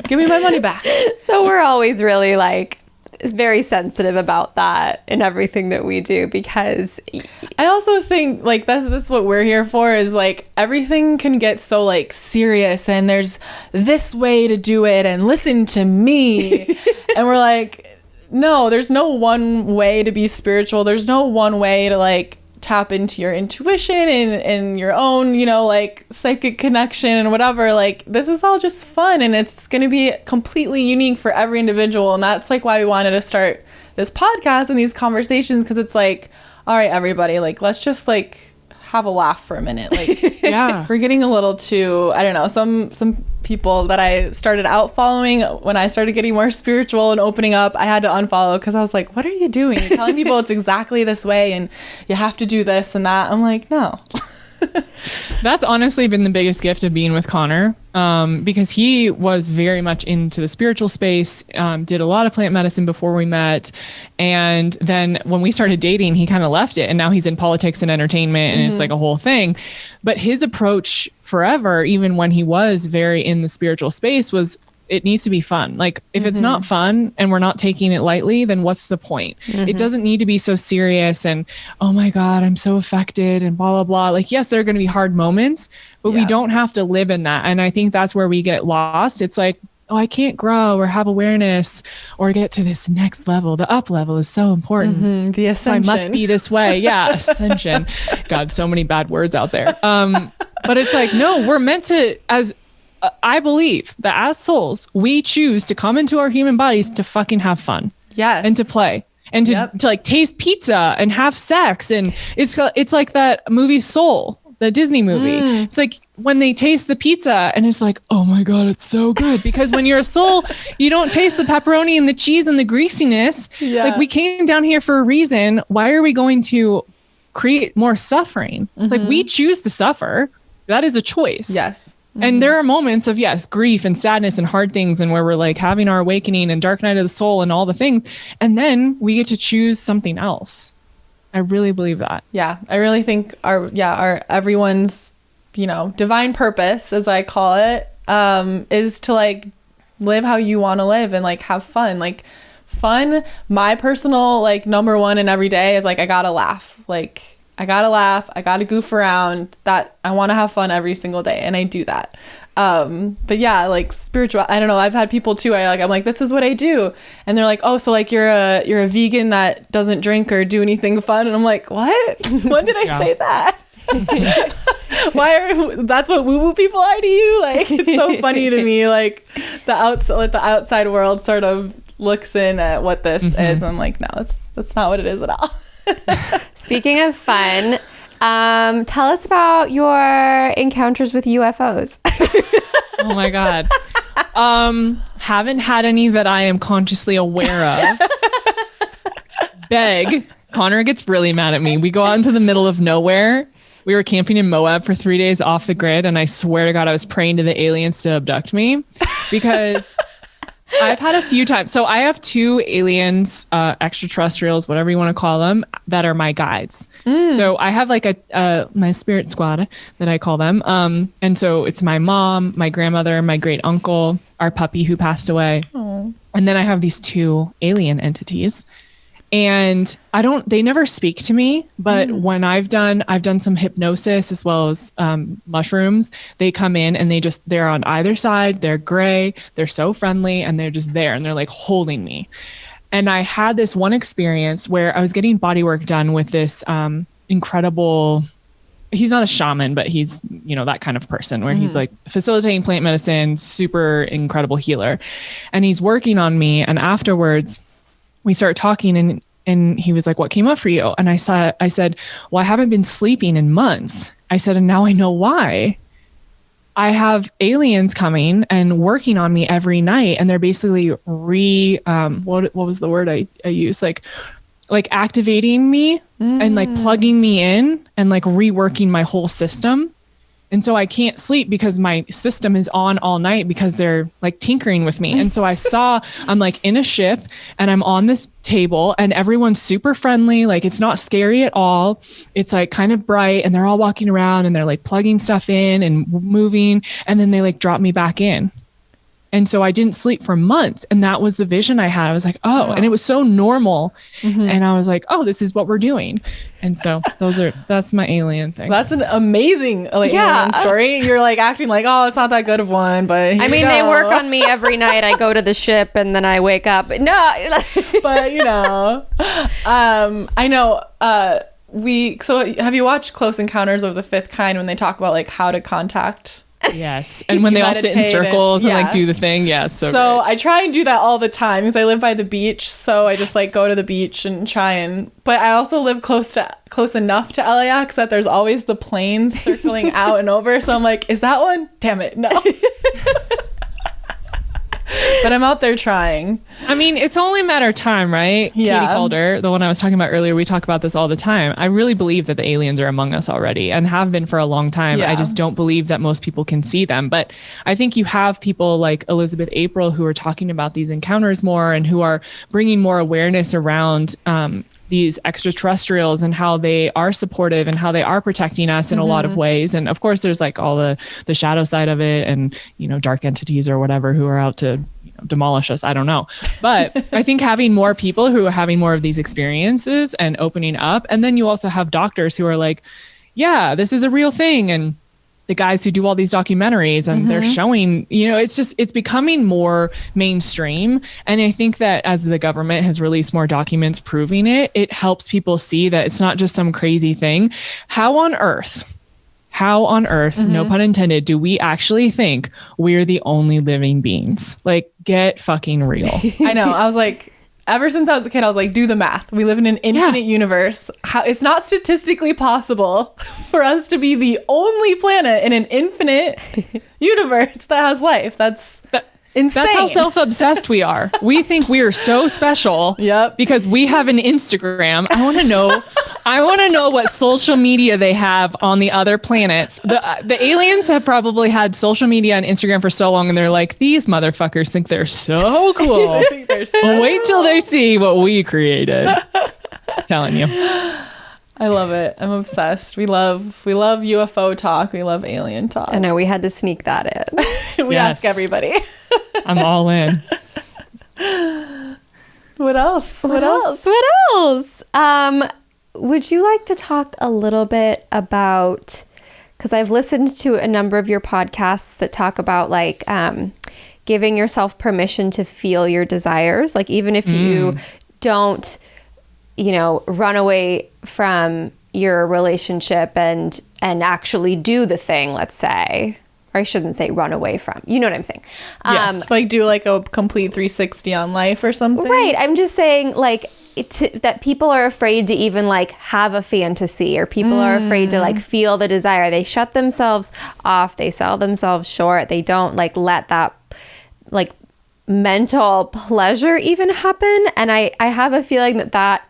Give me my money back. So we're always really like very sensitive about that in everything that we do, because I also think like this is what we're here for, is like everything can get so like serious and there's this way to do it and listen to me. And we're like, no, there's no one way to be spiritual. There's no one way to like tap into your intuition and your own, you know, like psychic connection and whatever. Like this is all just fun, and it's going to be completely unique for every individual. And that's like why we wanted to start this podcast and these conversations, because it's like, all right, everybody, like let's just like have a laugh for a minute. Like Yeah. we're getting a little too, I don't know, some people that I started out following when I started getting more spiritual and opening up, I had to unfollow because I was like, what are you doing? You're telling people it's exactly this way and you have to do this and that. I'm like, no. That's honestly been the biggest gift of being with Connor, because he was very much into the spiritual space, did a lot of plant medicine before we met. And then when we started dating, he kind of left it. And now he's in politics and entertainment, and it's like a whole thing. But his approach forever, even when he was very in the spiritual space, was it needs to be fun. Like if it's not fun and we're not taking it lightly, then what's the point? It doesn't need to be so serious and, oh my God, I'm so affected and blah, blah, blah. Like, yes, there are going to be hard moments, but we don't have to live in that. And I think that's where we get lost. It's like, oh, I can't grow or have awareness or get to this next level. The up level is so important. The ascension. So I must be this way. Yeah. Ascension. God, so many bad words out there. But it's like, no, we're meant to, I believe that as souls, we choose to come into our human bodies to fucking have fun. Yes. And to play. And to like taste pizza and have sex. And it's like that movie Soul, the Disney movie. It's like when they taste the pizza and it's like, oh my God, it's so good. Because when you're a soul, you don't taste the pepperoni and the cheese and the greasiness. Like we came down here for a reason. Why are we going to create more suffering? It's like we choose to suffer. That is a choice. Yes. And there are moments of, yes, grief and sadness and hard things, and where we're like having our awakening and dark night of the soul and all the things. And then we get to choose something else. I really believe that. Yeah. I really think our everyone's, you know, divine purpose, as I call it, is to like live how you want to live and like have fun. Like fun, my personal like number one in every day is like, I gotta laugh. Like I gotta laugh. I gotta goof around. That I want to have fun every single day, and I do that. But yeah, like spiritual. I don't know. I've had people too. I'm like, this is what I do, and they're like, oh, so like you're a vegan that doesn't drink or do anything fun, and I'm like, what? When did I say that? That's what woo woo people are to you? Like it's so funny to me. Like the outside world sort of looks in at what this is. And I'm like, no, that's not what it is at all. Speaking of fun, tell us about your encounters with UFOs. Oh my God. Haven't had any that I am consciously aware of. Beg. Connor gets really mad at me. We go out into the middle of nowhere. We were camping in Moab for 3 days off the grid, and I swear to God, I was praying to the aliens to abduct me, because I've had a few times. So I have two aliens, extraterrestrials, whatever you want to call them, that are my guides. So I have like my spirit squad that I call them. And so it's my mom, my grandmother, my great uncle, our puppy who passed away. Aww. And then I have these two alien entities. And they never speak to me, but when I've done some hypnosis as well as mushrooms, they come in and they're on either side. They're gray. They're so friendly, and they're just there, and they're like holding me. And I had this one experience where I was getting body work done with this incredible he's not a shaman, but he's, that kind of person where he's like facilitating plant medicine, super incredible healer. And he's working on me. And afterwards we start talking and he was like, what came up for you? And I said, well, I haven't been sleeping in months. I said, and now I know why. I have aliens coming and working on me every night. And they're basically what was the word I used? Like activating me and like plugging me in and like reworking my whole system. And so I can't sleep because my system is on all night because they're like tinkering with me. And so I'm like in a ship and I'm on this table and everyone's super friendly. Like it's not scary at all. It's like kind of bright and they're all walking around and they're like plugging stuff in and moving. And then they like drop me back in. And so I didn't sleep for months. And that was the vision I had. I was like, oh, and it was so normal. And I was like, oh, this is what we're doing. And so that's my alien thing. That's an amazing alien story. You're like acting like, oh, it's not that good of one, but they work on me every night. I go to the ship and then I wake up. No. But I know, so have you watched Close Encounters of the Fifth Kind when they talk about like how to contact? Yes. And when they all sit in circles and like do the thing. Yes. So I try and do that all the time because I live by the beach. So I just like go to the beach and but I also live close enough to LAX that there's always the planes circling out and over. So I'm like, is that one? Damn it. No. But I'm out there trying. I mean, it's only a matter of time, right? Yeah. Katie Calder, the one I was talking about earlier, we talk about this all the time. I really believe that the aliens are among us already and have been for a long time. Yeah. I just don't believe that most people can see them. But I think you have people like Elizabeth April who are talking about these encounters more and who are bringing more awareness around these extraterrestrials and how they are supportive and how they are protecting us in a lot of ways. And of course, there's like all the shadow side of it and, dark entities or whatever who are out to demolish us. I don't know. But I think having more people who are having more of these experiences and opening up. And then you also have doctors who are like, yeah, this is a real thing. And the guys who do all these documentaries and they're showing, it's becoming more mainstream. And I think that as the government has released more documents proving it, it helps people see that it's not just some crazy thing. How on earth, no pun intended, do we actually think we're the only living beings? Like, get fucking real. I know. I was like, ever since I was a kid, I was like, do the math. We live in an infinite universe. It's not statistically possible for us to be the only planet in an infinite universe that has life. That's insane. That's how self-obsessed we are. We think we are so special because we have an Instagram. I want to know what social media they have on the other planets. The aliens have probably had social media and Instagram for so long and they're like, these motherfuckers think they're so cool. Wait till they see what we created. Telling you. I love it. I'm obsessed. We love UFO talk. We love alien talk. I know we had to sneak that in. We ask everybody. I'm all in. What else? Would you like to talk a little bit about, because I've listened to a number of your podcasts that talk about like giving yourself permission to feel your desires. Like even if you don't, run away from your relationship and actually do the thing, let's say. Or I shouldn't say run away from. You know what I'm saying? Yes. Like do like a complete 360 on life or something? Right. I'm just saying like that people are afraid to even like have a fantasy, or people are afraid to like feel the desire. They shut themselves off. They sell themselves short. They don't like let that like mental pleasure even happen. And I have a feeling that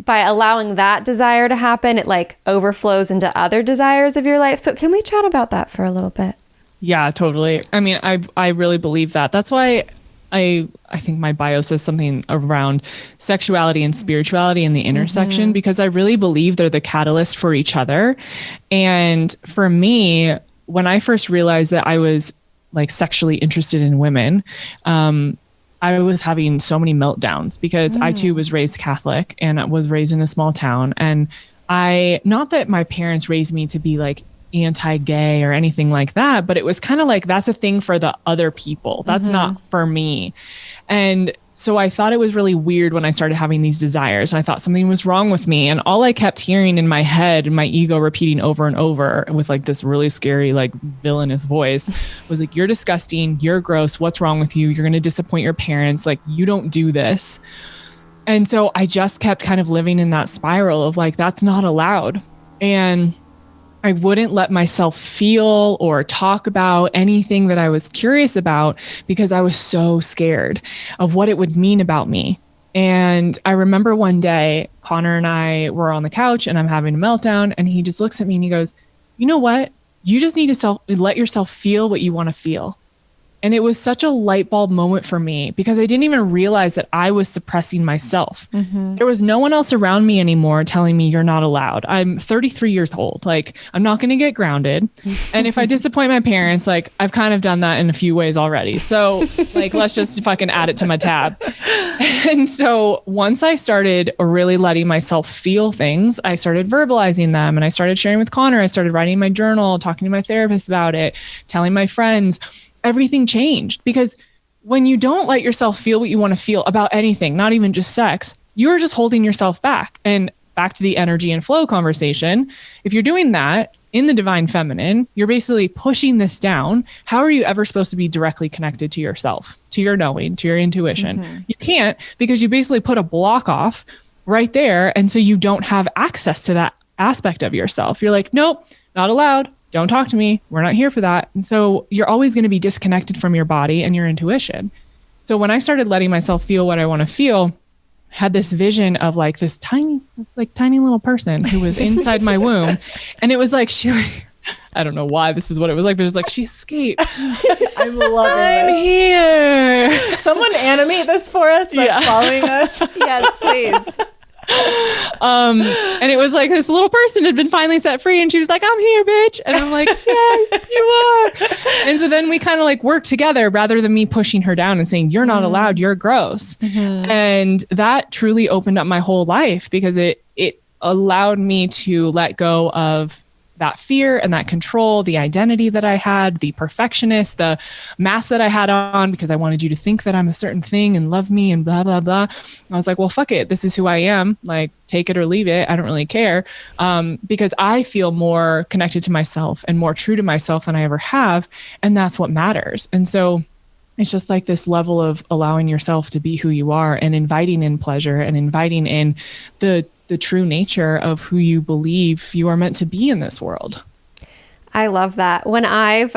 by allowing that desire to happen, it like overflows into other desires of your life. So can we chat about that for a little bit? Yeah, totally. I mean, I really believe that. That's why I think my bio says something around sexuality and spirituality in the intersection, because I really believe they're the catalyst for each other. And for me, when I first realized that I was like sexually interested in women, I was having so many meltdowns because I too was raised Catholic and was raised in a small town. And not that my parents raised me to be like anti-gay or anything like that, but it was kind of like, that's a thing for the other people. That's not for me. And so I thought it was really weird when I started having these desires. I thought something was wrong with me. And all I kept hearing in my head and my ego repeating over and over with like this really scary, like villainous voice was like, you're disgusting. You're gross. What's wrong with you? You're going to disappoint your parents. Like, you don't do this. And so I just kept kind of living in that spiral of like, that's not allowed. And I wouldn't let myself feel or talk about anything that I was curious about because I was so scared of what it would mean about me. And I remember one day, Connor and I were on the couch and I'm having a meltdown, and he just looks at me and he goes, you know what? You just need to let yourself feel what you want to feel. And it was such a light bulb moment for me because I didn't even realize that I was suppressing myself. There was no one else around me anymore telling me you're not allowed. I'm 33 years old. Like, I'm not going to get grounded. And if I disappoint my parents, like, I've kind of done that in a few ways already. So like, let's just fucking add it to my tab. And so once I started really letting myself feel things, I started verbalizing them and I started sharing with Connor. I started writing my journal, talking to my therapist about it, telling my friends. Everything changed because when you don't let yourself feel what you want to feel about anything, not even just sex, you're just holding yourself back. And back to the energy and flow conversation, if you're doing that in the divine feminine, you're basically pushing this down. How are you ever supposed to be directly connected to yourself, to your knowing, to your intuition? You can't, because you basically put a block off right there. And so you don't have access to that aspect of yourself. You're like, nope, not allowed. Don't talk to me. We're not here for that. And so you're always going to be disconnected from your body and your intuition. So when I started letting myself feel what I want to feel, I had this vision of like this tiny little person who was inside my womb. And it was like, I don't know why this is what it was like, but it was like, she escaped. I'm loving I'm this. here. Someone animate this for us that's following us. Yes, please. And it was like this little person had been finally set free and she was like, I'm here, bitch. And I'm like, yeah, you are. And so then we kind of like worked together rather than me pushing her down and saying, you're not allowed, you're gross. And that truly opened up my whole life because it allowed me to let go of that fear and that control, the identity that I had, the perfectionist, the mask that I had on because I wanted you to think that I'm a certain thing and love me and blah, blah, blah. I was like, well, fuck it. This is who I am. Like, take it or leave it. I don't really care. Because I feel more connected to myself and more true to myself than I ever have. And that's what matters. And so it's just like this level of allowing yourself to be who you are and inviting in pleasure and inviting in the true nature of who you believe you are meant to be in this world. I love that. When I've,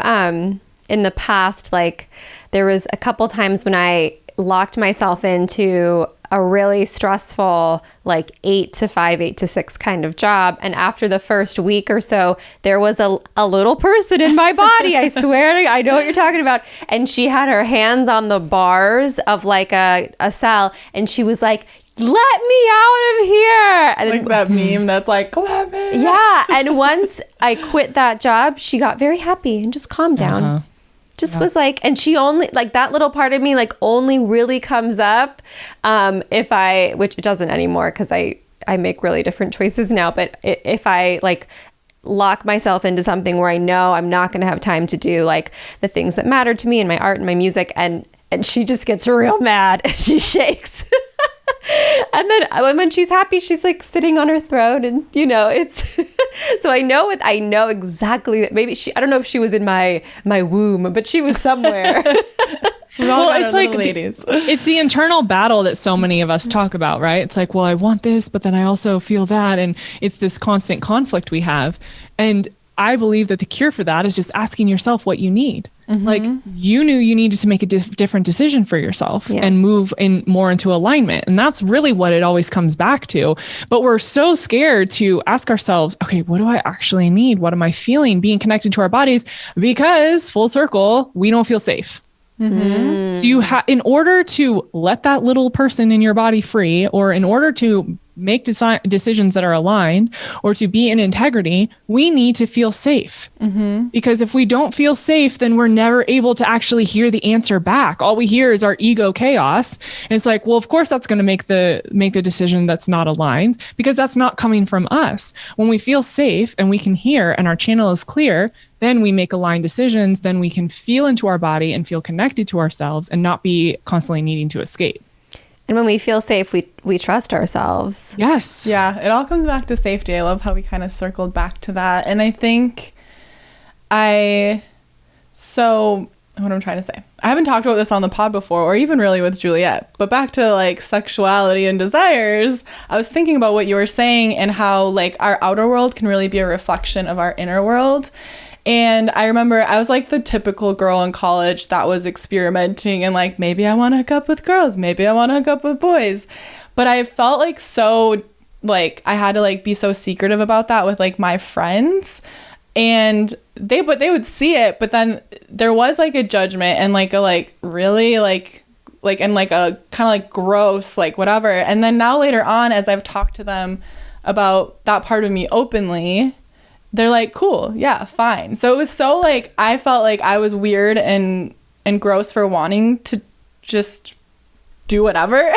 in the past, like there was a couple times when I locked myself into a really stressful, like 8 to 5, 8 to 6 kind of job. And after the first week or so, there was a little person in my body. I swear, I know what you're talking about. And she had her hands on the bars of like a cell. And she was like, let me out of here. And like that meme that's like, let me. Yeah. And once I quit that job, she got very happy and just calmed down. Just was like, and she only, like that little part of me, like only really comes up if I, which it doesn't anymore because I make really different choices now. But if I like lock myself into something where I know I'm not going to have time to do like the things that matter to me and my art and my music, and she just gets real mad and she shakes. And then when she's happy, she's like sitting on her throne, and you know, it's so I know exactly that. Maybe I don't know if she was in my womb, but she was somewhere. Well, it's like it's the internal battle that so many of us talk about, right? It's like, well, I want this, but then I also feel that, and it's this constant conflict we have. And I believe that the cure for that is just asking yourself what you need. Like you knew you needed to make a different decision for yourself and move in more into alignment. And that's really what it always comes back to. But we're so scared to ask ourselves, okay, what do I actually need? What am I feeling? Being connected to our bodies, because full circle, we don't feel safe. So you in order to let that little person in your body free, or in order to make decisions that are aligned or to be in integrity, we need to feel safe. Because if we don't feel safe, then we're never able to actually hear the answer back. All we hear is our ego chaos. And it's like, well, of course that's going to make the decision that's not aligned, because that's not coming from us. When we feel safe and we can hear and our channel is clear, then we make aligned decisions. Then we can feel into our body and feel connected to ourselves and not be constantly needing to escape. And when we feel safe, we trust ourselves. Yes. Yeah, it all comes back to safety. I love how we kind of circled back to that. And I think what I'm trying to say, I haven't talked about this on the pod before, or even really with Juliet, but back to like sexuality and desires, I was thinking about what you were saying and how like our outer world can really be a reflection of our inner world. And I remember I was like the typical girl in college that was experimenting and like, maybe I want to hook up with girls, maybe I want to hook up with boys. But I felt like so like I had to like be so secretive about that with like my friends. And they would see it, but then there was like a judgment and like a like really like and like a kind of like gross like whatever. And then now later on, as I've talked to them about that part of me openly, they're like, cool, yeah, fine. So it was so like I felt like I was weird and gross for wanting to just do whatever.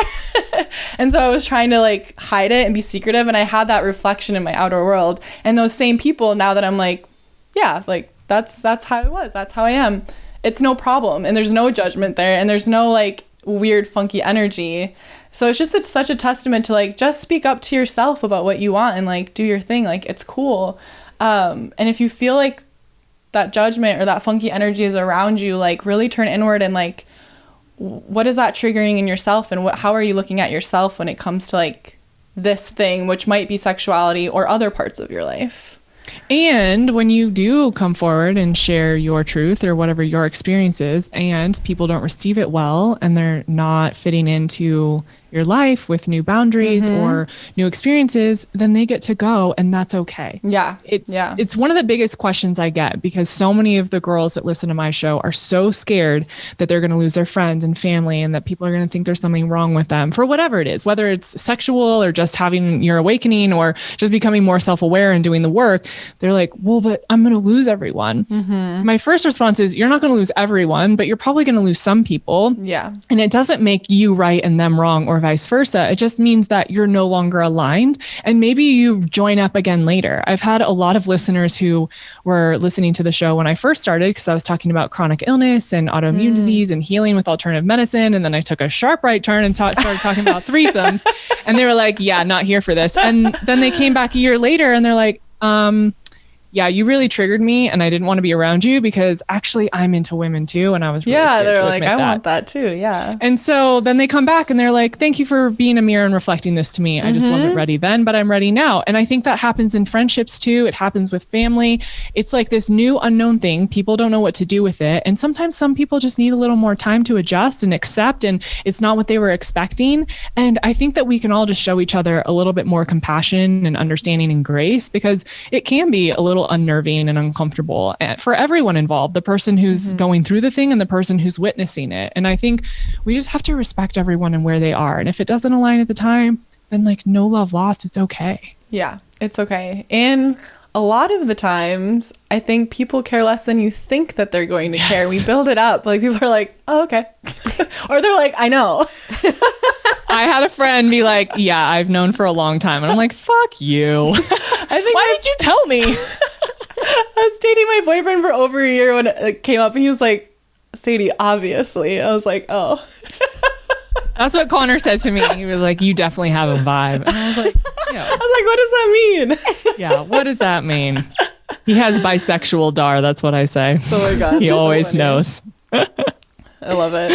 And so I was trying to like hide it and be secretive, and I had that reflection in my outer world. And those same people, now that I'm like, yeah, like that's how it was, that's how I am, it's no problem, and there's no judgment there, and there's no like weird funky energy. So it's such a testament to like just speak up to yourself about what you want and like do your thing, like it's cool. And if you feel like that judgment or that funky energy is around you, like really turn inward and like, what is that triggering in yourself, and how are you looking at yourself when it comes to like this thing, which might be sexuality or other parts of your life. And when you do come forward and share your truth or whatever your experience is, and people don't receive it well, and they're not fitting into your life with new boundaries or new experiences, then they get to go, and that's okay. It's one of the biggest questions I get, because so many of the girls that listen to my show are so scared that they're going to lose their friends and family, and that people are going to think there's something wrong with them for whatever it is, whether it's sexual or just having your awakening or just becoming more self-aware and doing the work. They're like, well, but I'm going to lose everyone. My first response is, you're not going to lose everyone, but you're probably going to lose some people. Yeah. And it doesn't make you right and them wrong, or vice versa. It just means that you're no longer aligned, and maybe you join up again later. I've had a lot of listeners who were listening to the show when I first started, because I was talking about chronic illness and autoimmune disease and healing with alternative medicine. And then I took a sharp right turn and started talking about threesomes. And they were like, yeah, not here for this. And then they came back a year later and they're like, yeah, you really triggered me, and I didn't want to be around you, because actually I'm into women too. And I was really scared they're to like, admit I that. want that too. Yeah. And so then they come back and they're like, thank you for being a mirror and reflecting this to me. I just wasn't ready then, but I'm ready now. And I think that happens in friendships too. It happens with family. It's like this new unknown thing. People don't know what to do with it. And sometimes some people just need a little more time to adjust and accept, and it's not what they were expecting. And I think that we can all just show each other a little bit more compassion and understanding and grace, because it can be a little unnerving and uncomfortable for everyone involved, the person who's going through the thing and the person who's witnessing it. And I think we just have to respect everyone and where they are. And if it doesn't align at the time, then like no love lost. It's okay. Yeah, it's okay. And a lot of the times, I think people care less than you think that they're going to care. We build it up. Like people are like, oh, okay. Or they're like, I know. I had a friend be like, yeah, I've known for a long time. And I'm like, fuck you. Why did you tell me? I was dating my boyfriend for over a year when it came up, and he was like, Sadie, obviously. I was like, oh. That's what Connor said to me. He was like, you definitely have a vibe. And I was like, yeah. I was like, what does that mean? Yeah, what does that mean? He has bisexual dar. That's what I say. Oh my God. He always knows. I love it.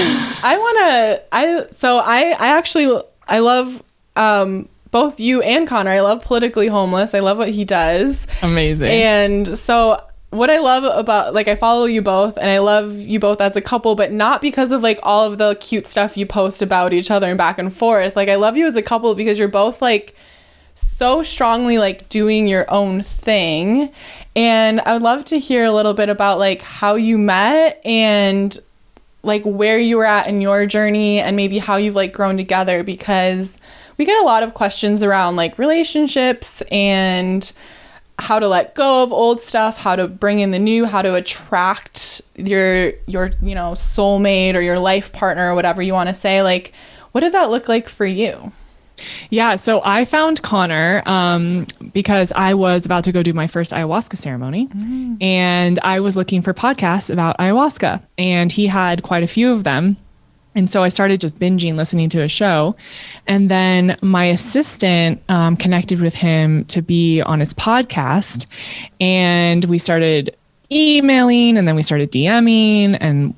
I love both you and Connor. I love Politically Homeless. I love what he does. Amazing. And so what I love about, like, I follow you both, and I love you both as a couple, but not because of like all of the cute stuff you post about each other and back and forth. Like, I love you as a couple because you're both like so strongly like doing your own thing. And I would love to hear a little bit about like how you met and like where you were at in your journey and maybe how you've like grown together, because we get a lot of questions around like relationships and how to let go of old stuff, how to bring in the new, how to attract your soulmate or your life partner or whatever you want to say. Like, what did that look like for you? Yeah, so I found Connor because I was about to go do my first ayahuasca ceremony, and I was looking for podcasts about ayahuasca, and he had quite a few of them. And so I started just binging, listening to a show. And then my assistant connected with him to be on his podcast. And we started emailing, and then we started DMing, and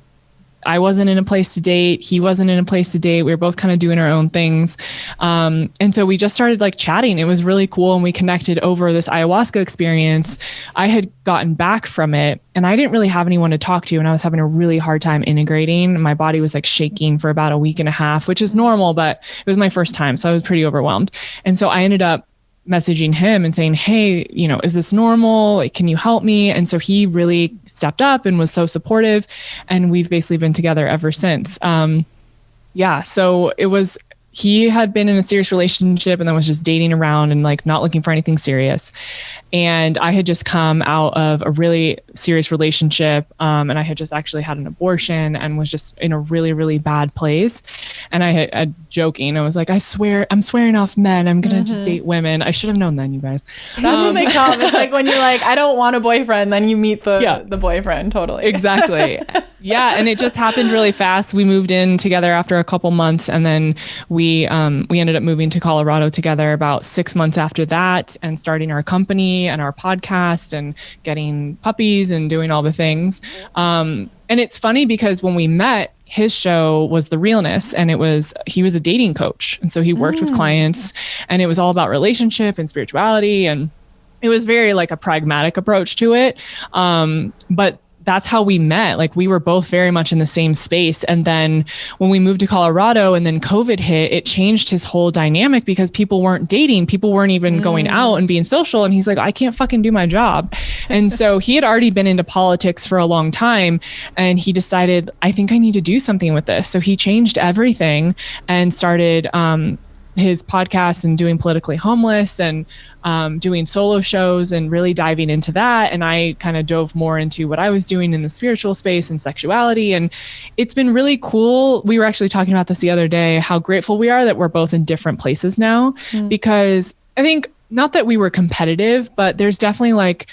I wasn't in a place to date. He wasn't in a place to date. We were both kind of doing our own things. And so we just started like chatting. It was really cool. And we connected over this ayahuasca experience. I had gotten back from it and I didn't really have anyone to talk to. And I was having a really hard time integrating. My body was like shaking for about a week and a half, which is normal, but it was my first time. So I was pretty overwhelmed. And so I ended up messaging him and saying, hey, is this normal? Like, can you help me? And so he really stepped up and was so supportive. And we've basically been together ever since. So he had been in a serious relationship and then was just dating around and like not looking for anything serious. And I had just come out of a really serious relationship. And I had just actually had an abortion and was just in a really, really bad place. And I had joking, I was like, I'm swearing off men. I'm going to just date women. I should have known then, you guys. That's what they call it. It's like when you're like, I don't want a boyfriend, then you meet the boyfriend. Totally. Exactly. Yeah. And it just happened really fast. We moved in together after a couple months. And then we ended up moving to Colorado together about 6 months after that and starting our company and our podcast and getting puppies and doing all the things. And it's funny because when we met, his show was The Realness, and he was a dating coach. And so he worked with clients, and it was all about relationship and spirituality. And it was very like a pragmatic approach to it. But that's how we met. Like we were both very much in the same space. And then when we moved to Colorado and then COVID hit, it changed his whole dynamic because people weren't dating. People weren't even going out and being social. And he's like, I can't fucking do my job. And so he had already been into politics for a long time. And he decided, I think I need to do something with this. So he changed everything and started his podcast and doing Politically Homeless and doing solo shows and really diving into that. And I kind of dove more into what I was doing in the spiritual space and sexuality. And it's been really cool. We were actually talking about this the other day, how grateful we are that we're both in different places now, because I think not that we were competitive, but there's definitely like,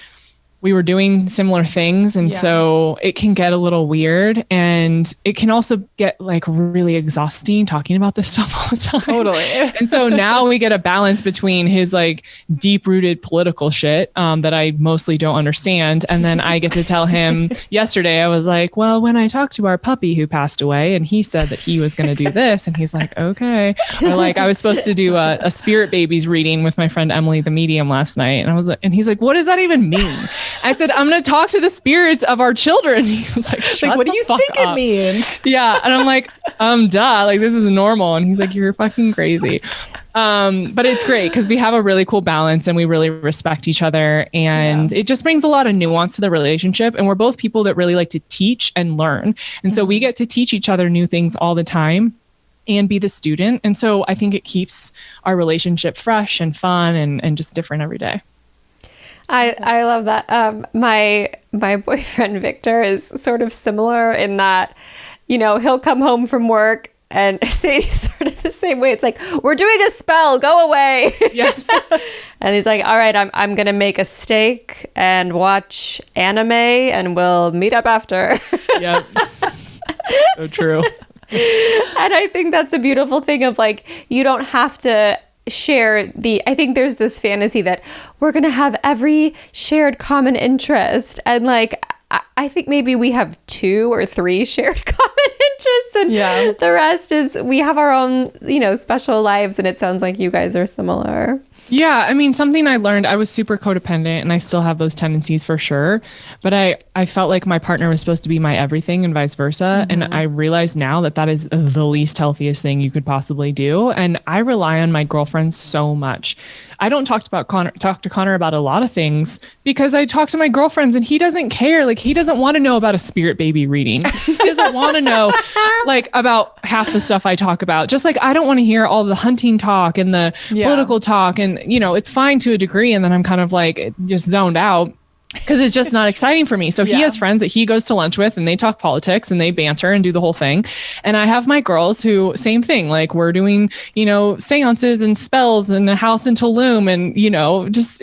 we were doing similar things. And so it can get a little weird, and it can also get like really exhausting talking about this stuff all the time. Totally. And so now we get a balance between his like deep rooted political shit that I mostly don't understand. And then I get to tell him yesterday, I was like, well, when I talked to our puppy who passed away and he said that he was going to do this, and he's like, okay. Or like I was supposed to do a spirit babies reading with my friend Emily, the medium, last night. And I was like, and he's like, what does that even mean? I said, I'm going to talk to the spirits of our children. He was like, shut like, what the do you fuck think up. It means? Yeah. And I'm like, duh, like this is normal. And he's like, you're fucking crazy. But it's great because we have a really cool balance and we really respect each other. And it just brings a lot of nuance to the relationship. And we're both people that really like to teach and learn. And so we get to teach each other new things all the time and be the student. And so I think it keeps our relationship fresh and fun and just different every day. I love that. My boyfriend Victor is sort of similar in that, he'll come home from work and Sadie's sort of the same way. It's like, we're doing a spell, go away. Yes. And he's like, all right, I'm going to make a steak and watch anime and we'll meet up after. Yep. So true. And I think that's a beautiful thing of like, you don't have to share I think there's this fantasy that we're going to have every shared common interest. And like, I think maybe we have 2 or 3 shared common interests, and the rest is we have our own, special lives. And it sounds like you guys are similar. Yeah, I mean, something I learned, I was super codependent and I still have those tendencies for sure. But I felt like my partner was supposed to be my everything and vice versa. And I realize now that that is the least healthiest thing you could possibly do. And I rely on my girlfriends so much. I don't talk to Connor about a lot of things because I talk to my girlfriends and he doesn't care. Like, he doesn't want to know about a spirit baby reading. He doesn't want to know like about half the stuff I talk about. Just like, I don't want to hear all the hunting talk and the political talk. And, you know, it's fine to a degree. And then I'm kind of like just zoned out because it's just not exciting for me. So he has friends that he goes to lunch with and they talk politics and they banter and do the whole thing. And I have my girls who, same thing, like we're doing, you know, seances and spells in a house in Tulum and, you know, just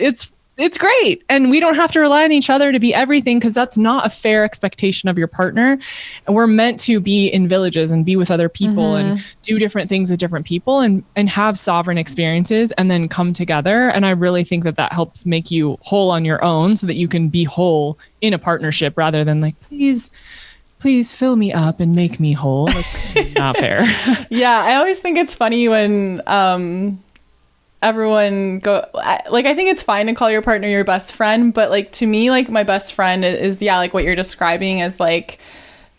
it's great. And we don't have to rely on each other to be everything because that's not a fair expectation of your partner. And we're meant to be in villages and be with other people and do different things with different people and have sovereign experiences and then come together. And I really think that that helps make you whole on your own so that you can be whole in a partnership rather than like, please fill me up and make me whole. That's not fair. Yeah. I always think it's funny when, everyone I think it's fine to call your partner your best friend, but like to me, like my best friend is like what you're describing as like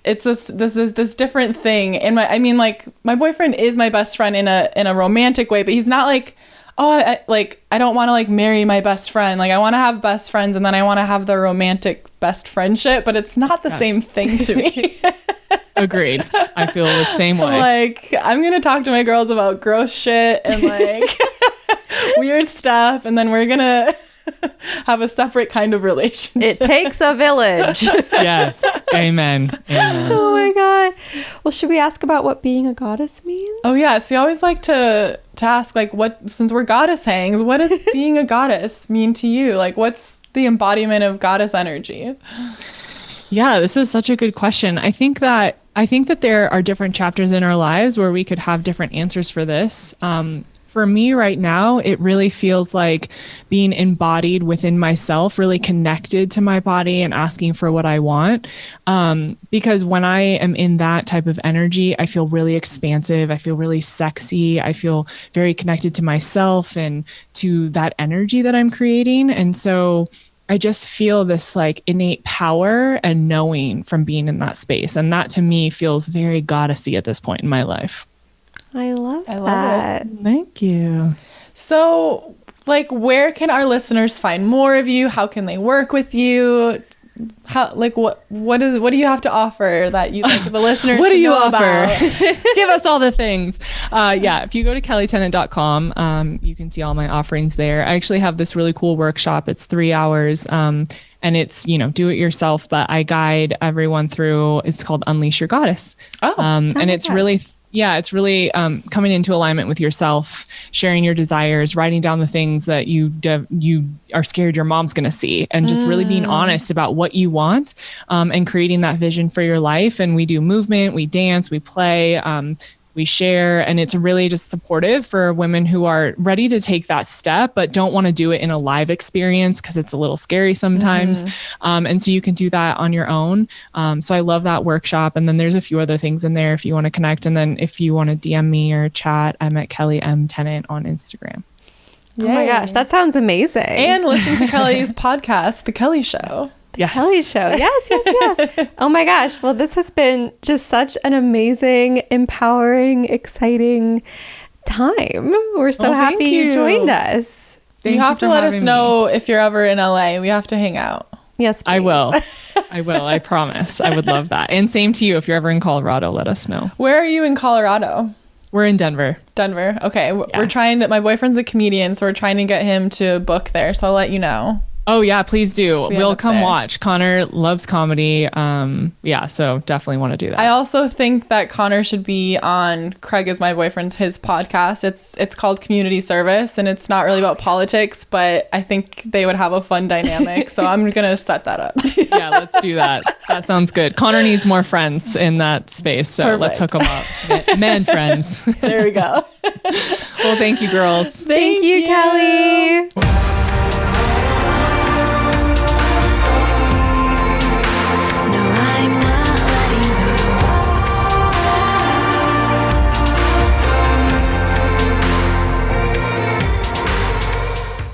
it's this different thing. And my boyfriend is my best friend in a romantic way, but he's not like, oh, I don't want to like marry my best friend. Like I want to have best friends and then I want to have the romantic best friendship, but it's not the same thing to me. Agreed. I feel the same way. Like I'm gonna talk to my girls about gross shit and like weird stuff, and then we're gonna have a separate kind of relationship. It takes a village. Yes. Amen. Oh my God. Well, should we ask about what being a goddess means? Oh yeah. So we always like to ask like since we're goddess hangs, what does being a goddess mean to you? Like what's the embodiment of goddess energy? Yeah, this is such a good question. I think that there are different chapters in our lives where we could have different answers for this. For me right now, it really feels like being embodied within myself, really connected to my body and asking for what I want. Because when I am in that type of energy, I feel really expansive. I feel really sexy. I feel very connected to myself and to that energy that I'm creating. And so I just feel this like innate power and knowing from being in that space. And that to me feels very goddessy at this point in my life. I love that. Thank you. So, like, where can our listeners find more of you? How can they work with you? How, like, what do you have to offer that you like the listeners what to do you know offer? about? Give us all the things. If you go to KELLITENNANT.com, you can see all my offerings there. I actually have this really cool workshop. It's 3 hours. And it's, do it yourself, but I guide everyone through, it's called Unleash Your Goddess. And it's really coming into alignment with yourself, sharing your desires, writing down the things that you are scared your mom's going to see, and just really being honest about what you want, and creating that vision for your life. And we do movement, we dance, we play, we share, and it's really just supportive for women who are ready to take that step, but don't want to do it in a live experience because it's a little scary sometimes. And so you can do that on your own. So I love that workshop. And then there's a few other things in there if you want to connect. And then if you want to DM me or chat, I'm at Kelly M. Tennant on Instagram. Yay. Oh my gosh, that sounds amazing. And listen to Kelly's podcast, The Kelly Show. Yes. Kelly Show. Yes. Oh my gosh. Well, this has been just such an amazing, empowering, exciting time. We're so happy you joined us. You have to let us know if you're ever in LA. We have to hang out. Yes, please. I will. I promise. I would love that. And same to you. If you're ever in Colorado, let us know. Where are you in Colorado? We're in Denver. Okay. Yeah. We're trying to, my boyfriend's a comedian, so we're trying to get him to book there. So I'll let you know. Oh yeah, please do. We'll come watch. Connor loves comedy. So definitely want to do that. I also think that Connor should be on Craig is my boyfriend's his podcast. It's called Community Service, and it's not really about politics, but I think they would have a fun dynamic. So I'm gonna set that up. Yeah, let's do that. That sounds good. Connor needs more friends in that space, so Perfect. Let's hook them up. Men friends. There we go. Well, thank you, girls. Thank you, Kelly.